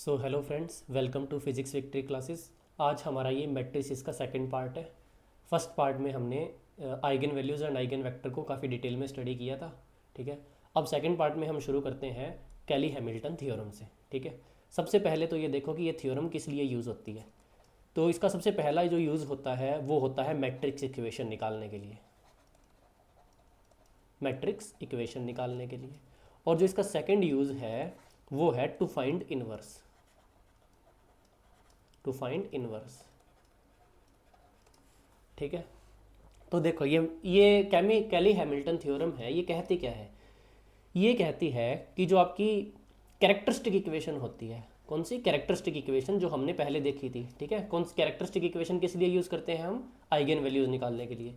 So hello friends, welcome to physics victory classes. आज हमारा ये मैट्रिसेस का सेकंड पार्ट है। फर्स्ट पार्ट में हमने eigenvalues and eigen vector को काफ़ी डिटेल में स्टडी किया था। ठीक है, अब सेकंड पार्ट में हम शुरू करते हैं कैली हैमिल्टन थ्योरम से। ठीक है, सबसे पहले तो ये देखो कि ये थ्योरम किस लिए यूज़ होती है। तो इसका सबसे पहला जो यूज़ होता है वो होता है मैट्रिक्स इक्वेशन निकालने के लिए, मैट्रिक्स इक्वेशन निकालने के लिए। और जो इसका सेकंड यूज़ है वो है to find inverse, to find inverse. ठीक है, तो देखो ये कैली हैमिल्टन थ्योरम है। ये कहती क्या है? ये कहती है कि जो आपकी कैरेक्टरिस्टिक इक्वेशन होती है, कौन सी कैरेक्टरिस्टिक इक्वेशन जो हमने पहले देखी थी। ठीक है, कौन सी कैरेक्टरिस्टिक इक्वेशन किस लिए यूज़ करते हैं हम? आइगन वैल्यूज़ निकालने के लिए।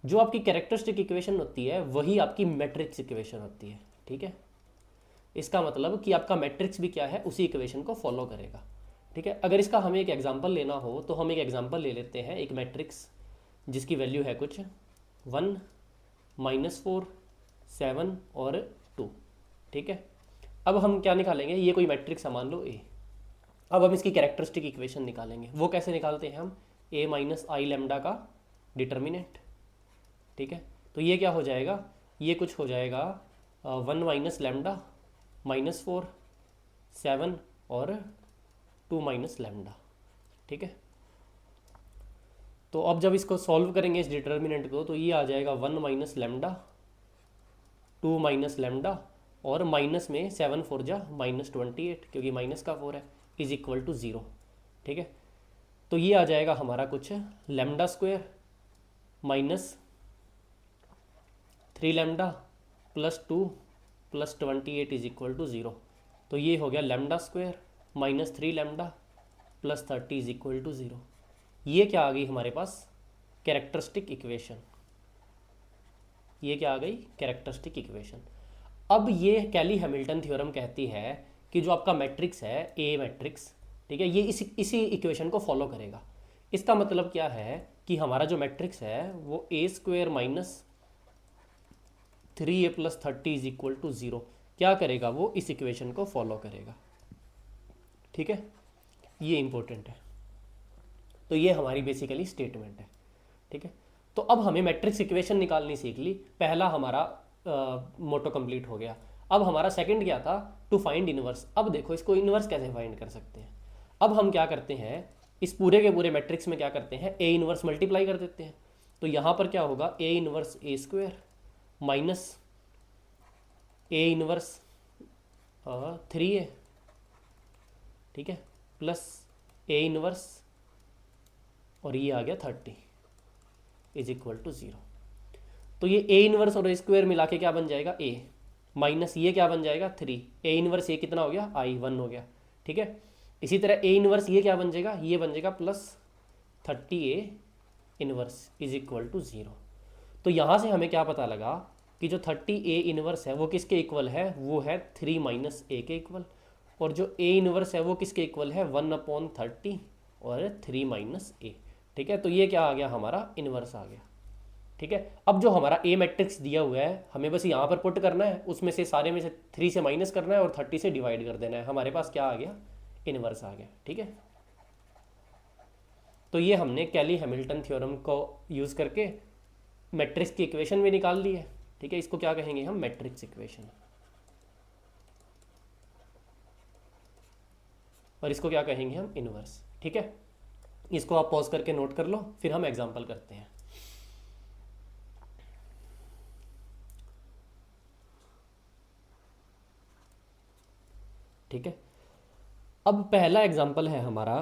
जो आपकी कैरेक्टरिस्टिक इक्वेशन होती है वही आपकी मैट्रिक्स इक्वेशन होती है। ठीक है, इसका मतलब कि आपका मैट्रिक्स भी क्या है, उसी इक्वेशन को फॉलो करेगा। ठीक है, अगर इसका हमें एक एग्जांपल लेना हो तो हम एक एग्जांपल ले लेते हैं, एक मैट्रिक्स जिसकी वैल्यू है कुछ 1, -4, 7 और 2। ठीक है, अब हम क्या निकालेंगे? ये कोई मैट्रिक्स है, मान लो ए। अब हम इसकी कैरेक्टरिस्टिक इक्वेशन निकालेंगे। वो कैसे निकालते हैं हम? ए माइनस आई लेमडा का डिटर्मिनेंट। ठीक है, तो ये क्या हो जाएगा? ये कुछ हो जाएगा 1 माइनस लेमडा -4, 7 और 2 माइनस लेमडा। ठीक है, तो अब जब इसको सॉल्व करेंगे इस डिटर्मिनेंट को, तो ये आ जाएगा 1 माइनस लेमडा, 2 माइनस लेमडा और माइनस में 7 4 जा -28, क्योंकि माइनस का 4 है, इज इक्वल टू 0। ठीक है, तो ये आ जाएगा हमारा कुछ lambda square minus 3 lambda +2 +28 is equal to 0। तो ये हो गया lambda square -3 lambda +30 is equal to 0। ये क्या आ गई हमारे पास? Characteristic equation. ये क्या आ गई? Characteristic equation. अब ये कैली हैमिल्टन थ्योरम कहती है कि जो आपका मैट्रिक्स है, ए मैट्रिक्स, ठीक है, ये इसी इक्वेशन को फॉलो करेगा। इसका मतलब क्या है कि हमारा जो मैट्रिक्स है वो a² minus 3a + 30 is equal to 0 क्या करेगा? वो इस इक्वेशन को फॉलो करेगा। ठीक है, ये इंपॉर्टेंट है। तो ये हमारी बेसिकली स्टेटमेंट है। ठीक है, तो अब हमें मैट्रिक्स इक्वेशन निकालनी सीख ली। पहला हमारा मोटो कंप्लीट हो गया। अब हमारा सेकंड क्या था? To find inverse. अब देखो इसको इनवर्स कैसे फाइंड कर सकते हैं। अब हम क्या करते हैं, इस पूरे के पूरे मैट्रिक्स में क्या करते हैं? ए इनवर्स मल्टीप्लाई कर देते हैं। तो यहाँ पर क्या होगा? A inverse a² minus A inverse 3a, ठीक है, प्लस ए इनवर्स और ये आ गया 30 इज इक्वल टू 0। तो ये ए इनवर्स और A² मिला के क्या बन जाएगा? a माइनस ये क्या बन जाएगा? 3। ए इनवर्स ये कितना हो गया? I1 हो गया। ठीक है, इसी तरह ए इनवर्स ये क्या बन जाएगा? ये बन जाएगा +30a inverse is equal to 0। तो यहाँ से हमें क्या पता लगा कि जो 30a इनवर्स है वो किसके इक्वल है? वो है 3 माइनस ए के इक्वल। और जो a इनवर्स है वो किसके इक्वल है? 1/30 और 3 माइनस ए। ठीक है, तो ये क्या आ गया? हमारा इनवर्स आ गया। ठीक है, अब जो हमारा ए मैट्रिक्स दिया हुआ है हमें बस यहाँ पर पुट करना है, उसमें से सारे में से 3 से माइनस करना है और 30 से डिवाइड कर देना है। हमारे पास क्या आ गया? इनवर्स आ गया। ठीक है, तो ये हमने कैली हैमिल्टन थ्योरम को यूज़ करके मैट्रिक्स की इक्वेशन भी निकाल ली है। ठीक है, इसको क्या कहेंगे हम? Matrix equation. और इसको क्या कहेंगे हम? इनवर्स। ठीक है, इसको आप पॉज करके नोट कर लो, फिर हम एग्जाम्पल करते हैं। ठीक है, अब पहला एग्जाम्पल है हमारा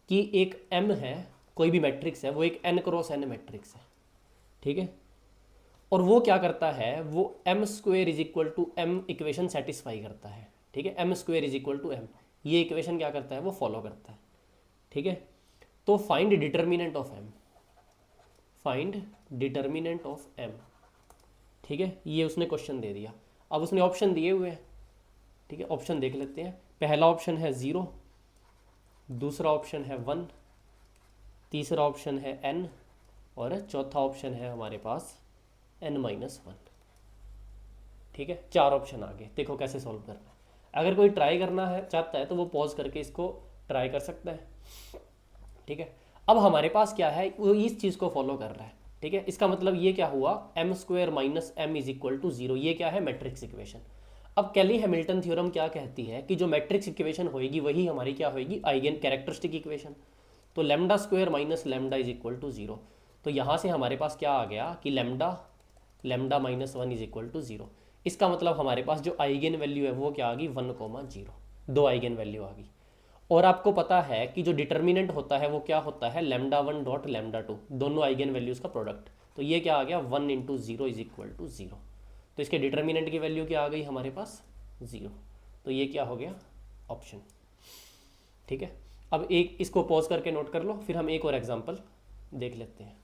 कि एक m है, कोई भी मैट्रिक्स है, वो एक n×n मैट्रिक्स है। ठीक है, और वो क्या करता है? वो m² is equal to m equation satisfy करता है। ठीक है, m² is equal to m, ये इक्वेशन क्या करता है? वो फॉलो करता है। ठीक है, तो find determinant of m, find determinant of m। ठीक है, ये उसने क्वेश्चन दे दिया। अब उसने ऑप्शन दिए हुए हैं। ठीक है, ऑप्शन देख लेते हैं। पहला ऑप्शन है 0, दूसरा ऑप्शन है 1, तीसरा ऑप्शन है n और चौथा ऑप्शन है हमारे पास n-1। ठीक है, 4 ऑप्शन आ गए। देखो कैसे सॉल्व करना है। अगर कोई ट्राई करना है चाहता है तो वो पॉज करके इसको ट्राई कर सकता है। ठीक है, अब हमारे पास क्या है, वो इस चीज़ को फॉलो कर रहा है। ठीक है, इसका मतलब ये क्या हुआ, M square minus M is equal to zero, ये क्या है, मैट्रिक्स इक्वेशन। अब कैली हैमिल्टन थ्योरम क्या कहती है कि जो मैट्रिक्स इक्वेशन होएगी वही हमारी क्या होएगी, आइगन कैरेक्टरिस्टिक इक्वेशन। तो lambda square minus lambda is equal to zero. तो यहाँ से हमारे पास क्या आ गया कि lambda lambda minus one is equal to zero. इसका मतलब हमारे पास जो आइगन वैल्यू है वो क्या आ गई, 1,0, दो आइगन वैल्यू आ गई। और आपको पता है कि जो डिटर्मिनेंट होता है वो क्या होता है, lambda one dot lambda two, दोनों आइगन वैल्यूज़ का प्रोडक्ट। तो ये क्या आ गया, 1 into zero is equal to zero. तो इसके डिटर्मिनेंट की वैल्यू क्या आ गई हमारे पास, जीरो। तो ये क्या हो गया, ऑप्शन। ठीक है, अब एक इसको पॉज करके नोट कर लो, फिर हम एक और एग्जांपल देख लेते हैं।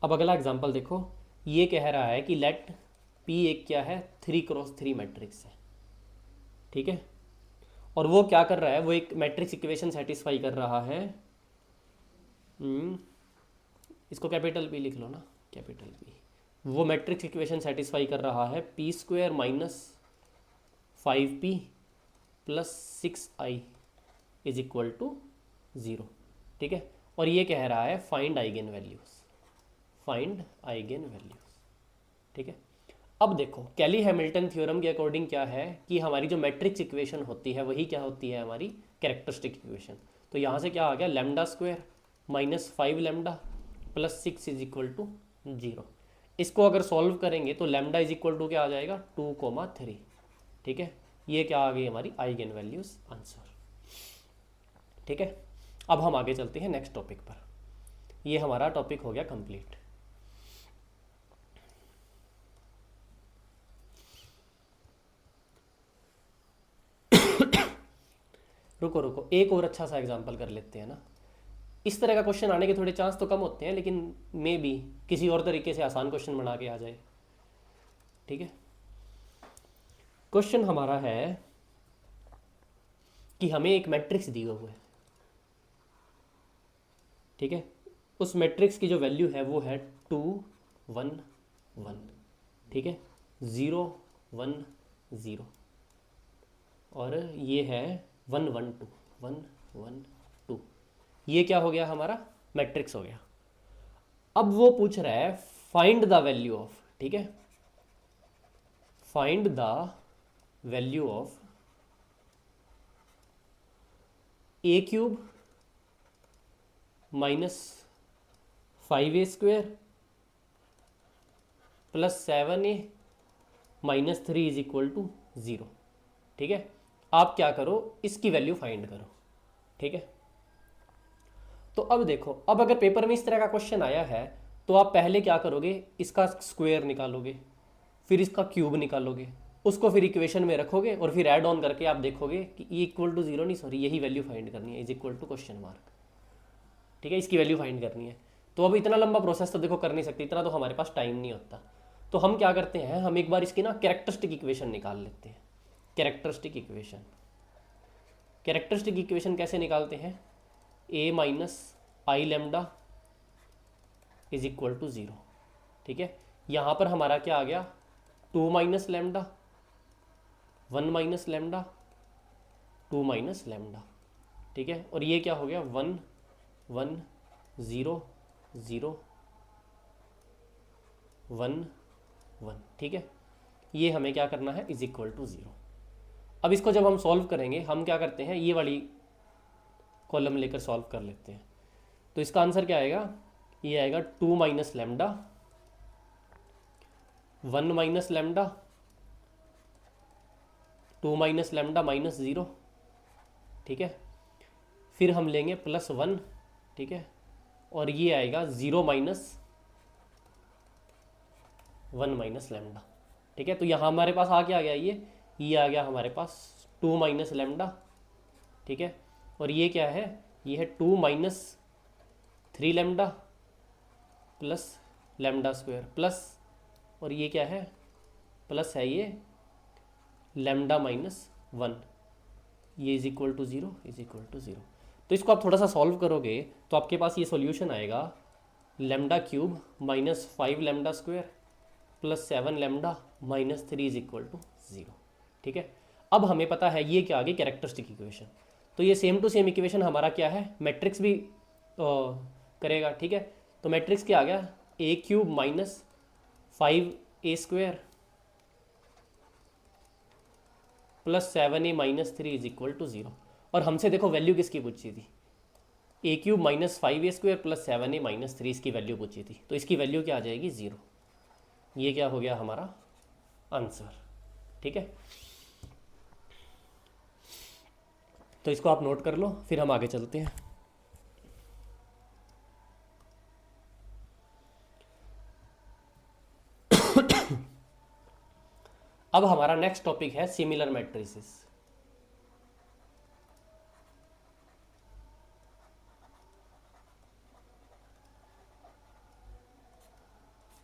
अब अगला एग्जांपल देखो, ये कह रहा है कि लेट पी एक क्या है, 3x3 मैट्रिक्स है। ठीक है, और वो क्या कर रहा है, वो एक मैट्रिक्स इक्वेशन सेटिस्फाई कर रहा है। इसको कैपिटल पी लिख लो ना, कैपिटल पी। वो मैट्रिक्स इक्वेशन सेटिस्फाई कर रहा है P square minus 5p plus 6i is equal to zero. ठीक है, और ये कह रहा है find eigen values, find eigen values. ठीक है, अब देखो कैली हैमिल्टन थ्योरम के अकॉर्डिंग क्या है कि हमारी जो मैट्रिक्स इक्वेशन होती है वही क्या होती है, हमारी कैरेक्टरिस्टिक इक्वेशन। तो यहाँ से क्या आ गया, lambda square minus 5 lambda plus 6 is equal to zero. इसको अगर सॉल्व करेंगे तो लेमडा इज इक्वल टू क्या आ जाएगा, 2,3। ठीक है, ये क्या आ गई हमारी आइगन वैल्यूज आंसर। ठीक है, अब हम आगे चलते हैं नेक्स्ट टॉपिक पर। ये हमारा टॉपिक हो गया कंप्लीट। रुको रुको, एक और अच्छा सा एग्जांपल कर लेते हैं ना। इस तरह का क्वेश्चन आने के थोड़े चांस तो कम होते हैं, लेकिन मे बी किसी और तरीके से आसान क्वेश्चन बना के आ जाए। ठीक है, क्वेश्चन हमारा है कि हमें एक मैट्रिक्स दिया हुआ है। ठीक है, उस मैट्रिक्स की जो वैल्यू है वो है 2 1 1। ठीक है, 0 1 0, और ये है 1 1 2 1 1 2। ये क्या हो गया, हमारा मैट्रिक्स हो गया। अब वो पूछ रहा है फाइंड द वैल्यू ऑफ, ठीक है, find the value of A cube minus 5a square plus 7a minus 3 is equal to zero. ठीक है, आप क्या करो, इसकी वैल्यू फाइंड करो। ठीक है, तो अब देखो, अब अगर पेपर में इस तरह का क्वेश्चन आया है तो आप पहले क्या करोगे, इसका स्क्वायर निकालोगे, फिर इसका क्यूब निकालोगे, उसको फिर इक्वेशन में रखोगे, और फिर ऐड ऑन करके आप देखोगे कि ई इक्वल टू जीरो नहीं, सॉरी यही वैल्यू फाइंड करनी है, is equal to question mark. ठीक है, इसकी वैल्यू फाइंड करनी है। तो अब इतना लंबा प्रोसेस तो देखो कर नहीं सकते, इतना तो हमारे पास टाइम नहीं होता। तो हम क्या करते हैं, हम एक बार इसकी ना कैरेक्टरिस्टिक इक्वेशन निकाल लेते हैं। कैरेक्टरिस्टिक इक्वेशन, कैरेक्टरिस्टिक इक्वेशन कैसे निकालते हैं, A minus I lambda is equal to zero. ठीक है, यहाँ पर हमारा क्या आ गया, 2 minus lambda 1 minus lambda 2 minus lambda. ठीक है, और ये क्या हो गया, 1 1 0 0 1 1। ठीक है, ये हमें क्या करना है, इज इक्वल टू ज़ीरो। अब इसको जब हम सॉल्व करेंगे, हम क्या करते हैं, ये वाली कॉलम लेकर सॉल्व कर लेते हैं। तो इसका आंसर क्या आएगा, ये आएगा 2 minus lambda 1 minus lambda 2 minus lambda minus zero. ठीक है, फिर हम लेंगे प्लस 1। ठीक है, और ये आएगा 0 माइनस 1 माइनस लेमडा। ठीक है, तो यहाँ हमारे पास आ गया ये आ गया हमारे पास 2 माइनस लेमडा। ठीक है, और ये क्या है, ये है 2 minus 3 lambda plus lambda square plus, और ये क्या है, प्लस है ये लेमडा माइनस 1, ये is equal to zero, is equal to zero. तो इसको आप थोड़ा सा सॉल्व करोगे तो आपके पास ये सॉल्यूशन आएगा lambda cube minus 5 lambda square plus 7 lambda minus 3 is equal to 0। ठीक है, अब हमें पता है ये क्या आ गई कैरेक्टरिस्टिक इक्वेशन। तो ये सेम टू सेम इक्वेशन हमारा क्या है, मैट्रिक्स भी करेगा। ठीक है, तो मैट्रिक्स क्या आ गया, A cube minus 5 A square plus 7 A minus 3 is equal to 0। और हमसे देखो वैल्यू किसकी पूछी थी, A cube minus 5 A square plus 7 A minus 3 इसकी वैल्यू पूछी थी। तो इसकी वैल्यू क्या आ जाएगी, 0। ये क्या हो गया हमारा आंसर। ठीक है, तो इसको आप नोट कर लो, फिर हम आगे चलते हैं। अब हमारा नेक्स्ट टॉपिक है सिमिलर मैट्रिसेस।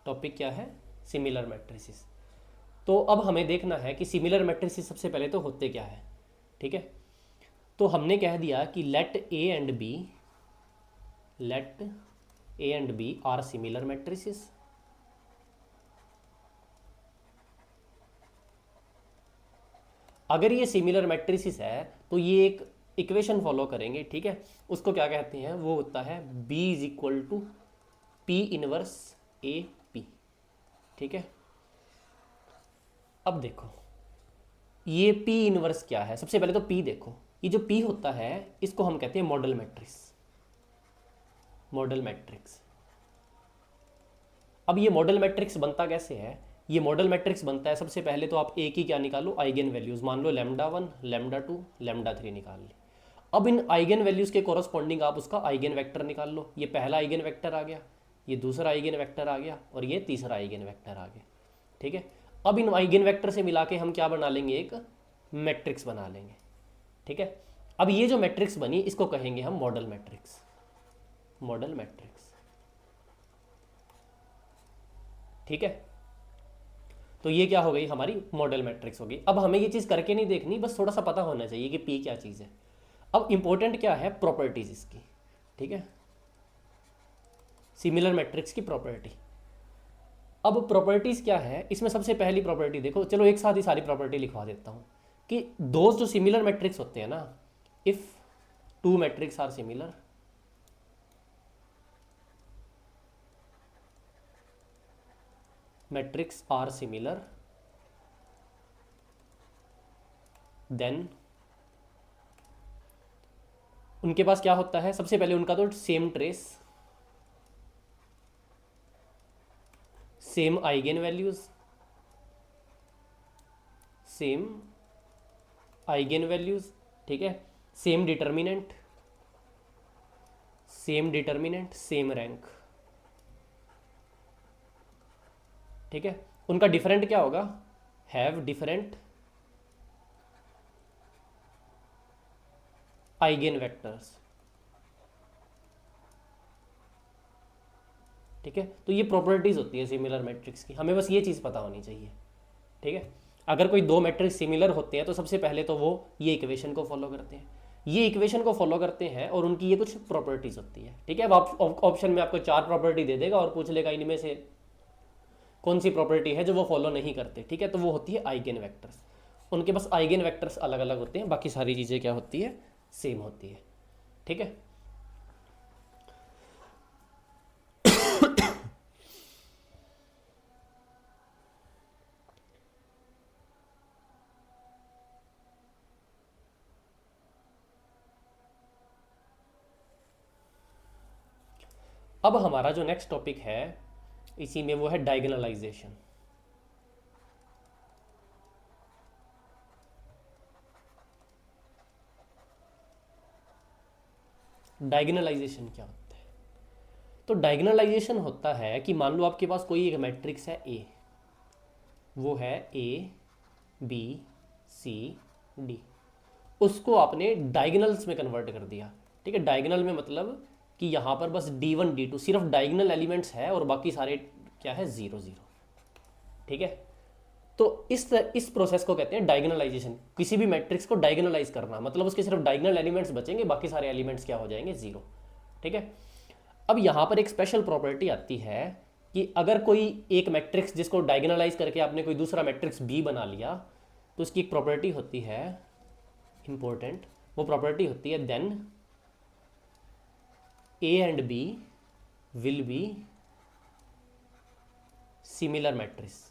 टॉपिक क्या है, सिमिलर मैट्रिसेस। तो अब हमें देखना है कि सिमिलर मैट्रिसेस सबसे पहले तो होते क्या है। ठीक है, तो हमने कह दिया कि let A and B are similar matrices. अगर ये सिमिलर मैट्रिसेस है तो ये एक इक्वेशन फॉलो करेंगे। ठीक है, उसको क्या कहते हैं, वो होता है B is equal to P inverse A P. ठीक है, अब देखो ये P इनवर्स क्या है। सबसे पहले तो P देखो, ये जो P होता है इसको हम कहते हैं मॉडल मैट्रिक्स। मॉडल मैट्रिक्स, अब ये मॉडल मैट्रिक्स बनता कैसे है, ये मॉडल मैट्रिक्स बनता है सबसे पहले तो आप एक ही क्या निकालो, आइगन वैल्यूज। मान लो लेमडा 1 लेमडा 2 लेमडा 3 निकाल ली। अब इन आइगन वैल्यूज के कॉरस्पॉन्डिंग आप उसका आइगन वेक्टर निकाल लो। ये पहला आइगन वेक्टर आ गया, ये दूसरा आइगन वेक्टर आ गया और ये तीसरा आइगन वेक्टर आ गया। ठीक है, अब इन आइगन वेक्टर से मिला के हम क्या बना लेंगे, एक मैट्रिक्स बना लेंगे। ठीक है, अब ये जो मैट्रिक्स बनी इसको कहेंगे हम मॉडल मैट्रिक्स। मॉडल मैट्रिक्स, ठीक है, तो ये क्या हो गई हमारी मॉडल मैट्रिक्स होगी। अब हमें ये चीज़ करके नहीं देखनी, बस थोड़ा सा पता होना चाहिए कि P क्या चीज़ है। अब इंपॉर्टेंट क्या है, प्रॉपर्टीज इसकी। ठीक है, सिमिलर मैट्रिक्स की प्रॉपर्टी। अब प्रॉपर्टीज क्या है, इसमें सबसे पहली प्रॉपर्टी देखो, चलो एक साथ ही सारी प्रॉपर्टी लिखवा देता हूँ कि दो जो सिमिलर मैट्रिक्स होते हैं ना, if two matrix are similar, matrix are similar, then उनके पास क्या होता है, सबसे पहले उनका तो same trace, same eigen values, same eigen values. ठीक है, सेम डिटर्मिनेंट, सेम रैंक। ठीक है, उनका डिफरेंट क्या होगा, हैव डिफरेंट आइगन वेक्टर्स। ठीक है, तो ये प्रॉपर्टीज होती है सिमिलर मैट्रिक्स की, हमें बस ये चीज़ पता होनी चाहिए। ठीक है, अगर कोई दो मैट्रिक्स सिमिलर होते हैं तो सबसे पहले तो वो ये इक्वेशन को फॉलो करते हैं, ये इक्वेशन को फॉलो करते हैं और उनकी ये कुछ प्रॉपर्टीज होती है। ठीक है, अब ऑप्शन में आपको 4 प्रॉपर्टी दे देगा और पूछ लेगा इनमें से कौन सी प्रॉपर्टी है जो वो फॉलो नहीं करते। ठीक है, तो वो होती है आइगन वेक्टर्स। उनके पास आइगन वेक्टर्स अलग अलग होते हैं, बाकी सारी चीज़ें क्या होती है, सेम होती है। ठीक है, अब हमारा जो नेक्स्ट टॉपिक है इसी में वो है डायगोनलाइजेशन। डायगोनलाइजेशन क्या होता है, तो डायगोनलाइजेशन होता है कि मान लो आपके पास कोई एक मैट्रिक्स है ए, वो है ए बी सी डी, उसको आपने डायगोनल्स में कन्वर्ट कर दिया। ठीक है, डायगोनल में मतलब कि यहाँ पर बस D1 D2 सिर्फ डायगोनल एलिमेंट्स है और बाकी सारे क्या है, 0 0। ठीक है, तो इस प्रोसेस को कहते हैं डायगोनलाइजेशन। किसी भी मैट्रिक्स को डायगोनलाइज करना मतलब उसके सिर्फ डायगोनल एलिमेंट्स बचेंगे, बाकी सारे एलिमेंट्स क्या हो जाएंगे, 0। ठीक है, अब यहाँ पर एक स्पेशल प्रॉपर्टी आती है कि अगर कोई एक मैट्रिक्स जिसको डायगोनलाइज करके आपने कोई दूसरा मैट्रिक्स बी बना लिया, तो उसकी एक प्रॉपर्टी होती है इंपॉर्टेंट, वो प्रॉपर्टी होती है then A and B will be similar matrix.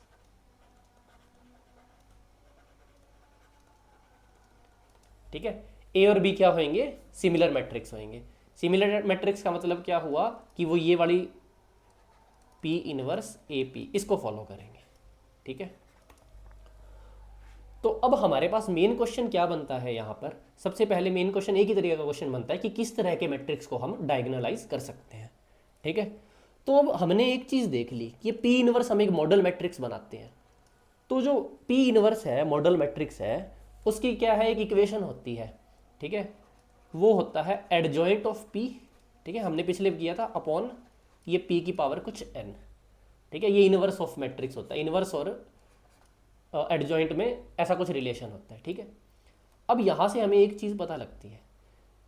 ठीक है, ए और बी क्या होंगे? सिमिलर मैट्रिक्स होंगे। सिमिलर मैट्रिक्स का मतलब क्या हुआ कि वो ये वाली पी इनवर्स ए पी इसको फॉलो करेंगे। ठीक है, तो अब हमारे पास मेन क्वेश्चन क्या बनता है यहाँ पर? सबसे पहले मेन क्वेश्चन एक ही तरीके का क्वेश्चन बनता है कि किस तरह के मैट्रिक्स को हम डायगोनलाइज कर सकते हैं। ठीक है, तो अब हमने एक चीज़ देख ली कि पी इनवर्स हम एक मॉडल मैट्रिक्स बनाते हैं। तो जो पी इनवर्स है, मॉडल मैट्रिक्स है, उसकी क्या है? एक इक्वेशन होती है। ठीक है, वो होता है एडजॉइंट ऑफ पी। ठीक है, हमने पिछले किया था अपॉन ये पी की पावर कुछ एन। ठीक है, ये इनवर्स ऑफ मैट्रिक्स होता है। इनवर्स और एडजॉइंट में ऐसा कुछ रिलेशन होता है। ठीक है, अब यहाँ से हमें एक चीज़ पता लगती है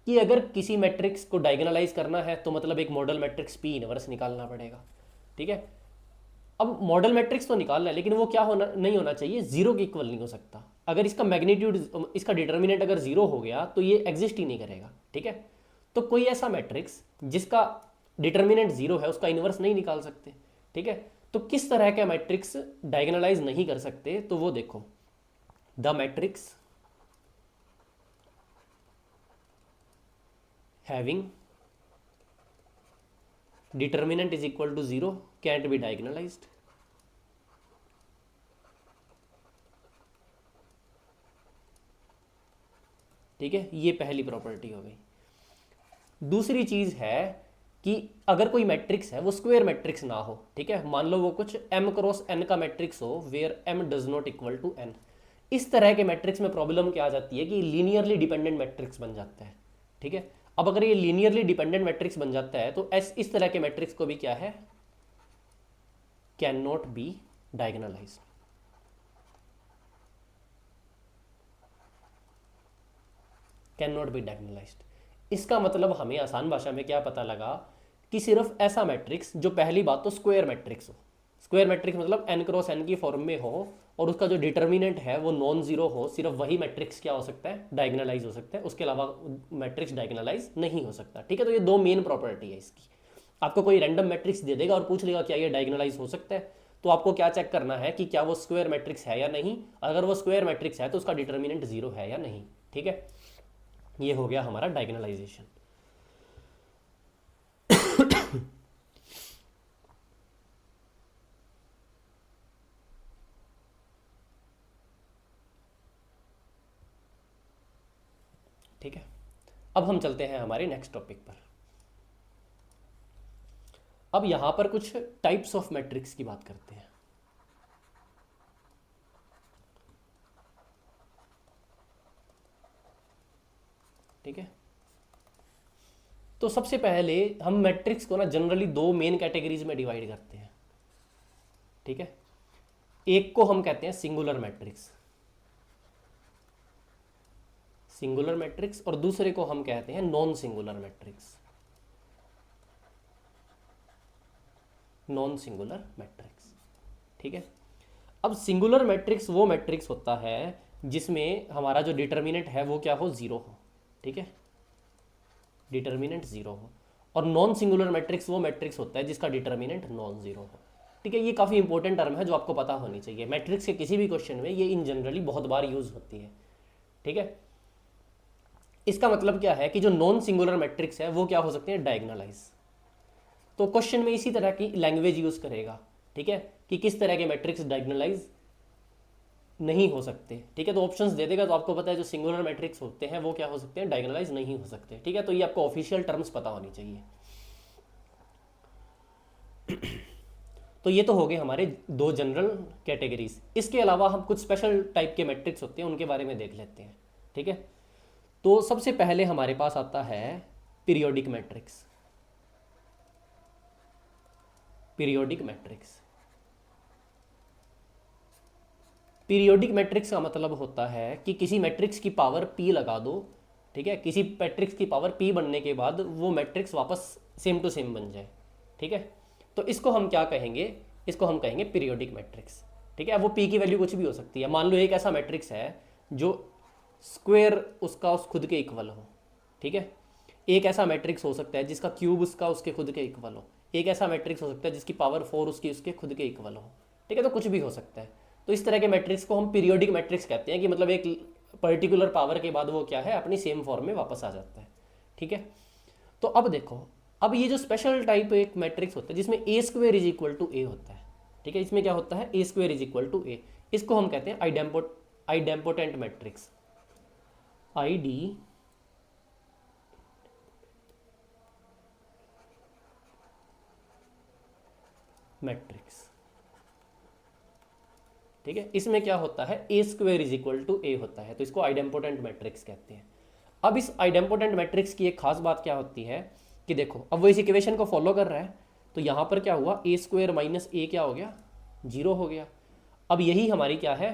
कि अगर किसी मैट्रिक्स को डायगोनलाइज करना है तो मतलब एक मॉडल मैट्रिक्स पी इनवर्स निकालना पड़ेगा। ठीक है, अब मॉडल मैट्रिक्स तो निकालना है, लेकिन वो क्या होना नहीं होना चाहिए? जीरो के इक्वल नहीं हो सकता। अगर इसका मैग्नीट्यूड, इसका डिटर्मिनेंट अगर जीरो हो गया तो ये एग्जिस्ट ही नहीं करेगा। ठीक है, तो कोई ऐसा मैट्रिक्स जिसका डिटर्मिनेंट जीरो है उसका इनवर्स नहीं निकाल सकते। ठीक है, तो किस तरह का मैट्रिक्स डायगोनलाइज नहीं कर सकते? तो वो देखो, the matrix having determinant is equal to zero can't be diagonalised. ठीक है, ये पहली प्रॉपर्टी हो गई। दूसरी चीज है कि अगर कोई मैट्रिक्स है वो स्क्वायर मैट्रिक्स ना हो। ठीक है, मान लो वो कुछ m क्रॉस n का मैट्रिक्स हो where m does not equal to n। इस तरह के मैट्रिक्स में प्रॉब्लम क्या आ जाती है कि लीनियरली डिपेंडेंट मैट्रिक्स बन जाता है। ठीक है, अब अगर ये लीनियरली डिपेंडेंट मैट्रिक्स बन जाता है तो इस तरह के मैट्रिक्स को भी क्या है? Can not be diagonalised. Can not be diagonalised, इसका मतलब हमें आसान भाषा में क्या पता लगा कि सिर्फ ऐसा मैट्रिक्स जो पहली बात तो स्क्वायर मैट्रिक्स हो। स्क्वायर मैट्रिक्स मतलब n क्रॉस n की फॉर्म में हो और उसका जो डिटर्मिनेंट है वो नॉन जीरो हो, सिर्फ वही मैट्रिक्स क्या हो सकता है? डायगोनलाइज हो सकता है। उसके अलावा मैट्रिक्स डायगोनलाइज नहीं हो सकता। ठीक है, तो ये दो मेन प्रॉपर्टी है इसकी। आपको कोई रैंडम मैट्रिक्स दे देगा और पूछ लेगा क्या ये डायगोनलाइज हो सकता है, तो आपको क्या चेक करना है कि क्या वो स्क्वायर मैट्रिक्स है या नहीं। अगर वो स्क्वायर मैट्रिक्स है तो उसका डिटर्मिनेंट जीरो है या नहीं। ठीक है, ये हो गया हमारा डायगोनलाइजेशन। ठीक है, अब हम चलते हैं हमारे नेक्स्ट टॉपिक पर। अब यहां पर कुछ टाइप्स ऑफ मैट्रिक्स की बात करते हैं। ठीक है, तो सबसे पहले हम मैट्रिक्स को ना जनरली दो मेन कैटेगरीज में डिवाइड करते हैं। ठीक है, एक को हम कहते हैं सिंगुलर मैट्रिक्स, सिंगुलर मैट्रिक्स, और दूसरे को हम कहते हैं non singular matrix, non singular matrix. ठीक है, अब सिंगुलर मैट्रिक्स वो मैट्रिक्स होता है जिसमें हमारा जो डिटर्मिनेंट है वो क्या हो? जीरो हो। ठीक है, डिटर्मिनेंट जीरो हो। और नॉन सिंगुलर मैट्रिक्स वो मैट्रिक्स होता है जिसका डिटर्मिनेंट नॉन जीरो हो। ठीक है, ये काफ़ी इंपॉर्टेंट टर्म है जो आपको पता होनी चाहिए। मैट्रिक्स के किसी भी क्वेश्चन में ये इन जनरली बहुत बार यूज होती है। ठीक है, इसका मतलब क्या है कि जो नॉन सिंगुलर मैट्रिक्स है वो क्या हो सकते हैं? डायगोनलाइज। तो क्वेश्चन में इसी तरह की लैंग्वेज यूज करेगा। ठीक है, कि किस तरह के मैट्रिक्स डायगोनलाइज नहीं हो सकते। ठीक है, तो ऑप्शंस दे देगा तो आपको पता है जो सिंगुलर मैट्रिक्स होते हैं वो क्या हो सकते हैं? डायगोनलाइज नहीं हो सकते। ठीक है, तो ये आपको ऑफिशियल टर्म्स पता होनी चाहिए। तो ये तो हो गए हमारे दो जनरल कैटेगरीज। इसके अलावा हम कुछ स्पेशल टाइप के मैट्रिक्स होते हैं उनके बारे में देख लेते हैं। ठीक है, तो सबसे पहले हमारे पास आता है periodic matrix. Periodic matrix, periodic matrix का मतलब होता है कि किसी मैट्रिक्स की पावर p लगा दो। ठीक है, किसी मैट्रिक्स की पावर p बनने के बाद वो मैट्रिक्स वापस सेम टू सेम बन जाए। ठीक है, तो इसको हम क्या कहेंगे, इसको हम कहेंगे पीरियोडिक मैट्रिक्स। ठीक है, अब वो p की वैल्यू कुछ भी हो सकती है। मान लो एक ऐसा मैट्रिक्स है जो स्क्वायर उसका उस खुद के इक्वल हो। ठीक है, एक ऐसा मैट्रिक्स हो सकता है जिसका क्यूब उसका उसके खुद के इक्वल हो। एक ऐसा मैट्रिक्स हो सकता है जिसकी पावर 4 उसकी उसके खुद के इक्वल हो। ठीक है, तो कुछ भी हो सकता है। तो इस तरह के मैट्रिक्स को हम पीरियोडिक मैट्रिक्स कहते हैं कि मतलब एक पर्टिकुलर पावर के बाद वो क्या है, अपनी सेम फॉर्म में वापस आ जाता है। ठीक है, तो अब देखो, अब ये जो स्पेशल टाइप एक मैट्रिक्स होता है जिसमें ए स्क्वेयर इज इक्वल टू ए होता है। ठीक है, इसमें क्या होता है, ए स्क्वेयर इज इक्वल टू ए, इसको हम कहते हैं आइडेम्पोटेंट मैट्रिक्स, ID मैट्रिक्स। ठीक है, इसमें क्या होता है, ए स्क्वेयर इज इक्वल टू ए होता है, तो इसको आइडेम्पोटेंट मैट्रिक्स कहते हैं। अब इस आइडेम्पोटेंट मैट्रिक्स की एक खास बात क्या होती है कि देखो, अब वो इस इक्वेशन को फॉलो कर रहा है, तो यहाँ पर क्या हुआ, ए स्क्वेयर माइनस ए क्या हो गया, 0 हो गया। अब यही हमारी क्या है,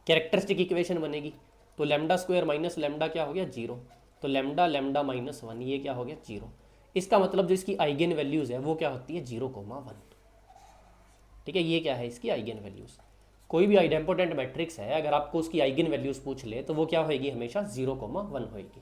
कैरेक्टरिस्टिक इक्वेशन बनेगी। तो लैम्डा स्क्वायर माइनस लैम्डा क्या हो गया, 0। तो लैम्डा लैम्डा माइनस 1 ये क्या हो गया, 0। इसका मतलब जो इसकी आइगेन वैल्यूज़ है वो क्या होती है, 0,1। ठीक है, ये क्या है, इसकी आइगेन वैल्यूज़। कोई भी आइडेम्पोटेंट मैट्रिक्स है, अगर आपको उसकी आइगेन वैल्यूज़ पूछ ले तो वो क्या होएगी, हमेशा 0,1 होएगी।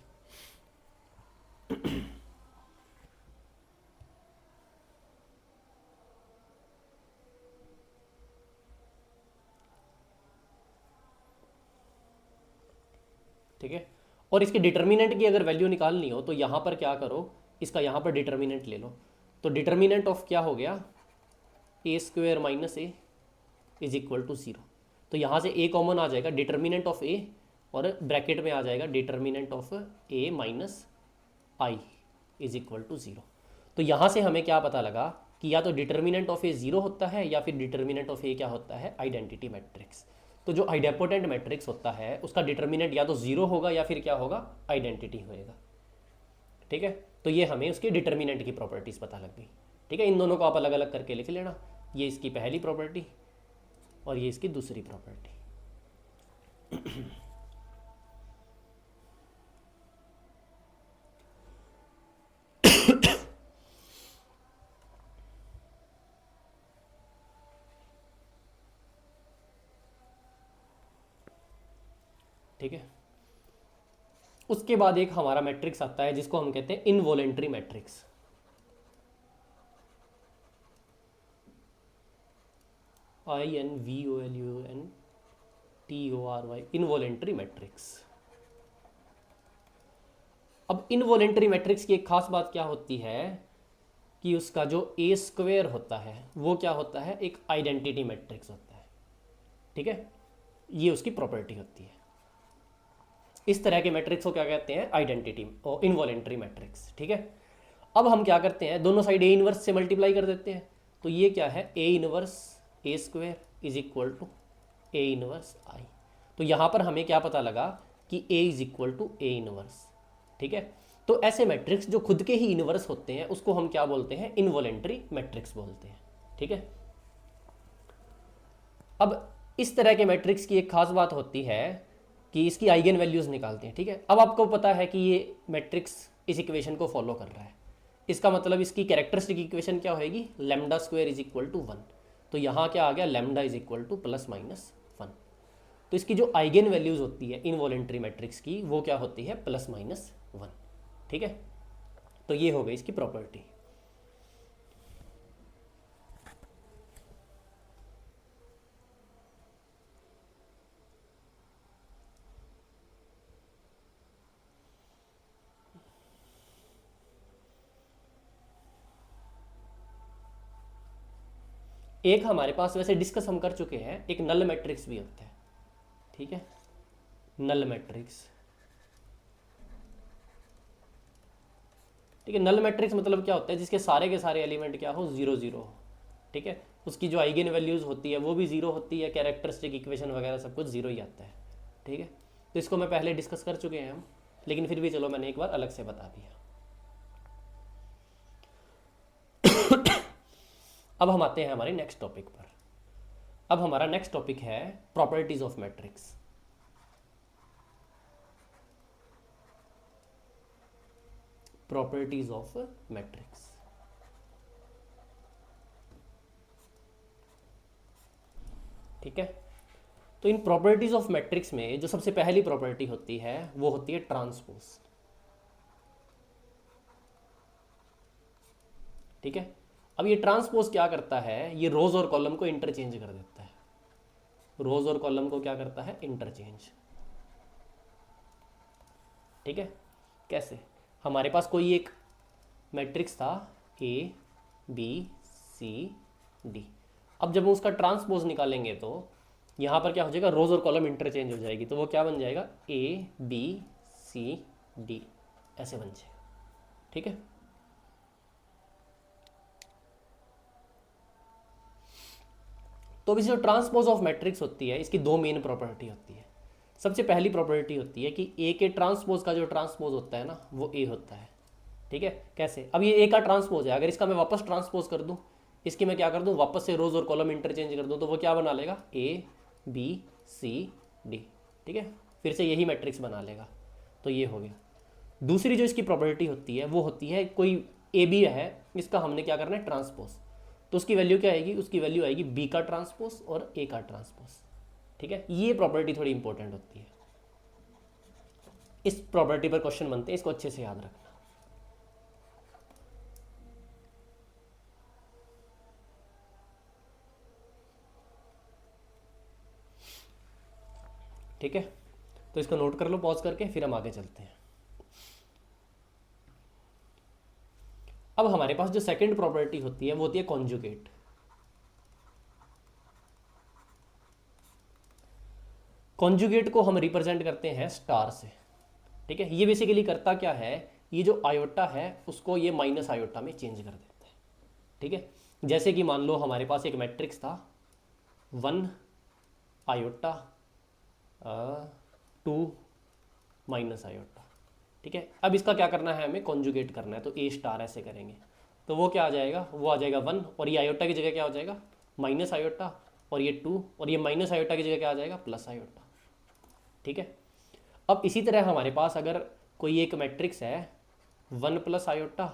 ठीक है, और इसके डिटर्मिनेंट की अगर वैल्यू निकालनी हो तो यहाँ पर क्या करो, इसका यहाँ पर डिटर्मिनेंट ले लो। तो डिटर्मिनेंट ऑफ क्या हो गया, A square minus A is equal to 0। तो यहाँ से ए कॉमन आ जाएगा, डिटर्मिनेंट ऑफ ए, और ब्रैकेट में आ जाएगा determinant of A minus I is equal to 0। तो यहाँ से हमें क्या पता लगा कि या तो डिटर्मिनेंट ऑफ ए 0 होता है या फिर डिटर्मिनेंट ऑफ ए क्या होता है, आइडेंटिटी मैट्रिक्स। तो जो आइडेम्पोटेंट मैट्रिक्स होता है उसका डिटर्मिनेंट या तो 0 होगा या फिर क्या होगा, आइडेंटिटी होएगा। ठीक है, तो ये हमें उसके डिटर्मिनेंट की प्रॉपर्टीज़ पता लग गई। ठीक है, इन दोनों को आप अलग अलग करके लिख लेना, ये इसकी पहली प्रॉपर्टी और ये इसकी दूसरी प्रॉपर्टी। ठीक है, उसके बाद एक हमारा मैट्रिक्स आता है जिसको हम कहते हैं involuntary matrix. INVOLUNTORY, involuntary matrix. अब इनवॉलेंट्री मैट्रिक्स की एक खास बात क्या होती है कि उसका जो ए स्क्वेयर होता है वो क्या होता है, एक आइडेंटिटी मैट्रिक्स होता है। ठीक है, ये उसकी प्रॉपर्टी होती है। इस तरह के मैट्रिक्स को क्या कहते हैं, आइडेंटिटी और इनवॉलेंट्री मैट्रिक्स। ठीक है, अब हम क्या करते हैं, दोनों साइड ए इनवर्स से मल्टीप्लाई कर देते हैं। तो ये क्या है, A inverse A square is equal to A inverse I. तो यहाँ पर हमें क्या पता लगा कि A is equal to A inverse. ठीक है, तो ऐसे मैट्रिक्स जो खुद के ही इनवर्स होते हैं उसको हम क्या बोलते हैं, इनवॉलेंट्री मैट्रिक्स बोलते हैं। ठीक है, अब इस तरह के मैट्रिक्स की एक खास बात होती है कि इसकी आइगेन वैल्यूज़ निकालते हैं। ठीक है, अब आपको पता है कि ये मैट्रिक्स इस इक्वेशन को फॉलो कर रहा है, इसका मतलब इसकी कैरेक्टरिस्टिक इक्वेशन क्या होएगी, lambda square is equal to 1। तो यहाँ क्या आ गया, lambda is equal to plus minus 1। तो इसकी जो आइगेन वैल्यूज़ होती है इनवॉलेंट्री मैट्रिक्स की वो क्या होती है, प्लस माइनस 1। ठीक है, तो ये हो गई इसकी प्रॉपर्टी। एक हमारे पास वैसे डिस्कस हम कर चुके हैं, एक नल मैट्रिक्स भी होता है। ठीक है, नल मैट्रिक्स। ठीक है, नल मैट्रिक्स मतलब क्या होता है, जिसके सारे के सारे एलिमेंट क्या हो, 0 0 हो। ठीक है, उसकी जो आइगेन वैल्यूज़ होती है वो भी 0 होती है, कैरेक्टरिस्टिक इक्वेशन वगैरह सब कुछ 0 ही आता है। ठीक है, तो इसको मैं पहले डिस्कस कर चुके हैं हम, लेकिन फिर भी चलो मैंने एक बार अलग से बता दिया। अब हम आते हैं हमारे नेक्स्ट टॉपिक पर। अब हमारा नेक्स्ट टॉपिक है properties of matrix. Properties of matrix. ठीक है, तो इन प्रॉपर्टीज ऑफ मैट्रिक्स में जो सबसे पहली प्रॉपर्टी होती है वो होती है ट्रांसपोज। ठीक है, अब ये ट्रांसपोज क्या करता है, ये रोज और कॉलम को इंटरचेंज कर देता है। रोज और कॉलम को क्या करता है, इंटरचेंज। ठीक है, कैसे, हमारे पास कोई एक मैट्रिक्स था A B C D। अब जब हम उसका ट्रांसपोज निकालेंगे तो यहाँ पर क्या हो जाएगा, रोज और कॉलम इंटरचेंज हो जाएगी, तो वो क्या बन जाएगा, A B C D ऐसे बन जाएगा। ठीक है, तो अभी जो ट्रांसपोज ऑफ मैट्रिक्स होती है इसकी दो मेन प्रॉपर्टी होती है। सबसे पहली प्रॉपर्टी होती है कि ए के ट्रांसपोज का जो ट्रांसपोज होता है ना वो ए होता है। ठीक है, कैसे, अब ये ए का ट्रांसपोज है, अगर इसका मैं वापस ट्रांसपोज कर दूं, इसकी मैं क्या कर दूं, वापस से रोज और कॉलम इंटरचेंज कर दूं, तो वो क्या बना लेगा, ए बी सी डी। ठीक है, फिर से यही मैट्रिक्स बना लेगा, तो ये हो गया। दूसरी जो इसकी प्रॉपर्टी होती है वो होती है, कोई ए बी है, इसका हमने क्या करना है, ट्रांसपोज, तो उसकी वैल्यू क्या आएगी, उसकी वैल्यू आएगी बी का ट्रांसपोज और ए का ट्रांसपोज। ठीक है, ये प्रॉपर्टी थोड़ी इंपॉर्टेंट होती है, इस प्रॉपर्टी पर क्वेश्चन बनते हैं, इसको अच्छे से याद रखना। ठीक है, तो इसको नोट कर लो पॉज करके, फिर हम आगे चलते हैं। अब हमारे पास जो सेकंड प्रॉपर्टी होती है वो होती है कॉन्जुगेट। कॉन्जुगेट को हम रिप्रेजेंट करते हैं स्टार से। ठीक है, ये बेसिकली करता क्या है, ये जो आयोटा है उसको ये माइनस आयोटा में चेंज कर देता है। ठीक है, जैसे कि मान लो हमारे पास एक मैट्रिक्स था 1 आयोटा 2 माइनस आयोटा। ठीक है, अब इसका क्या करना है, हमें कॉन्जुगेट करना है, तो ए स्टार ऐसे करेंगे, तो वो क्या आ जाएगा, वो आ जाएगा 1, और ये आयोटा की जगह क्या हो जाएगा, माइनस आयोटा, और ये 2, और ये माइनस आयोटा की जगह क्या आ जाएगा, प्लस आयोटा। ठीक है, अब इसी तरह हमारे पास अगर कोई एक मैट्रिक्स है 1 plus iota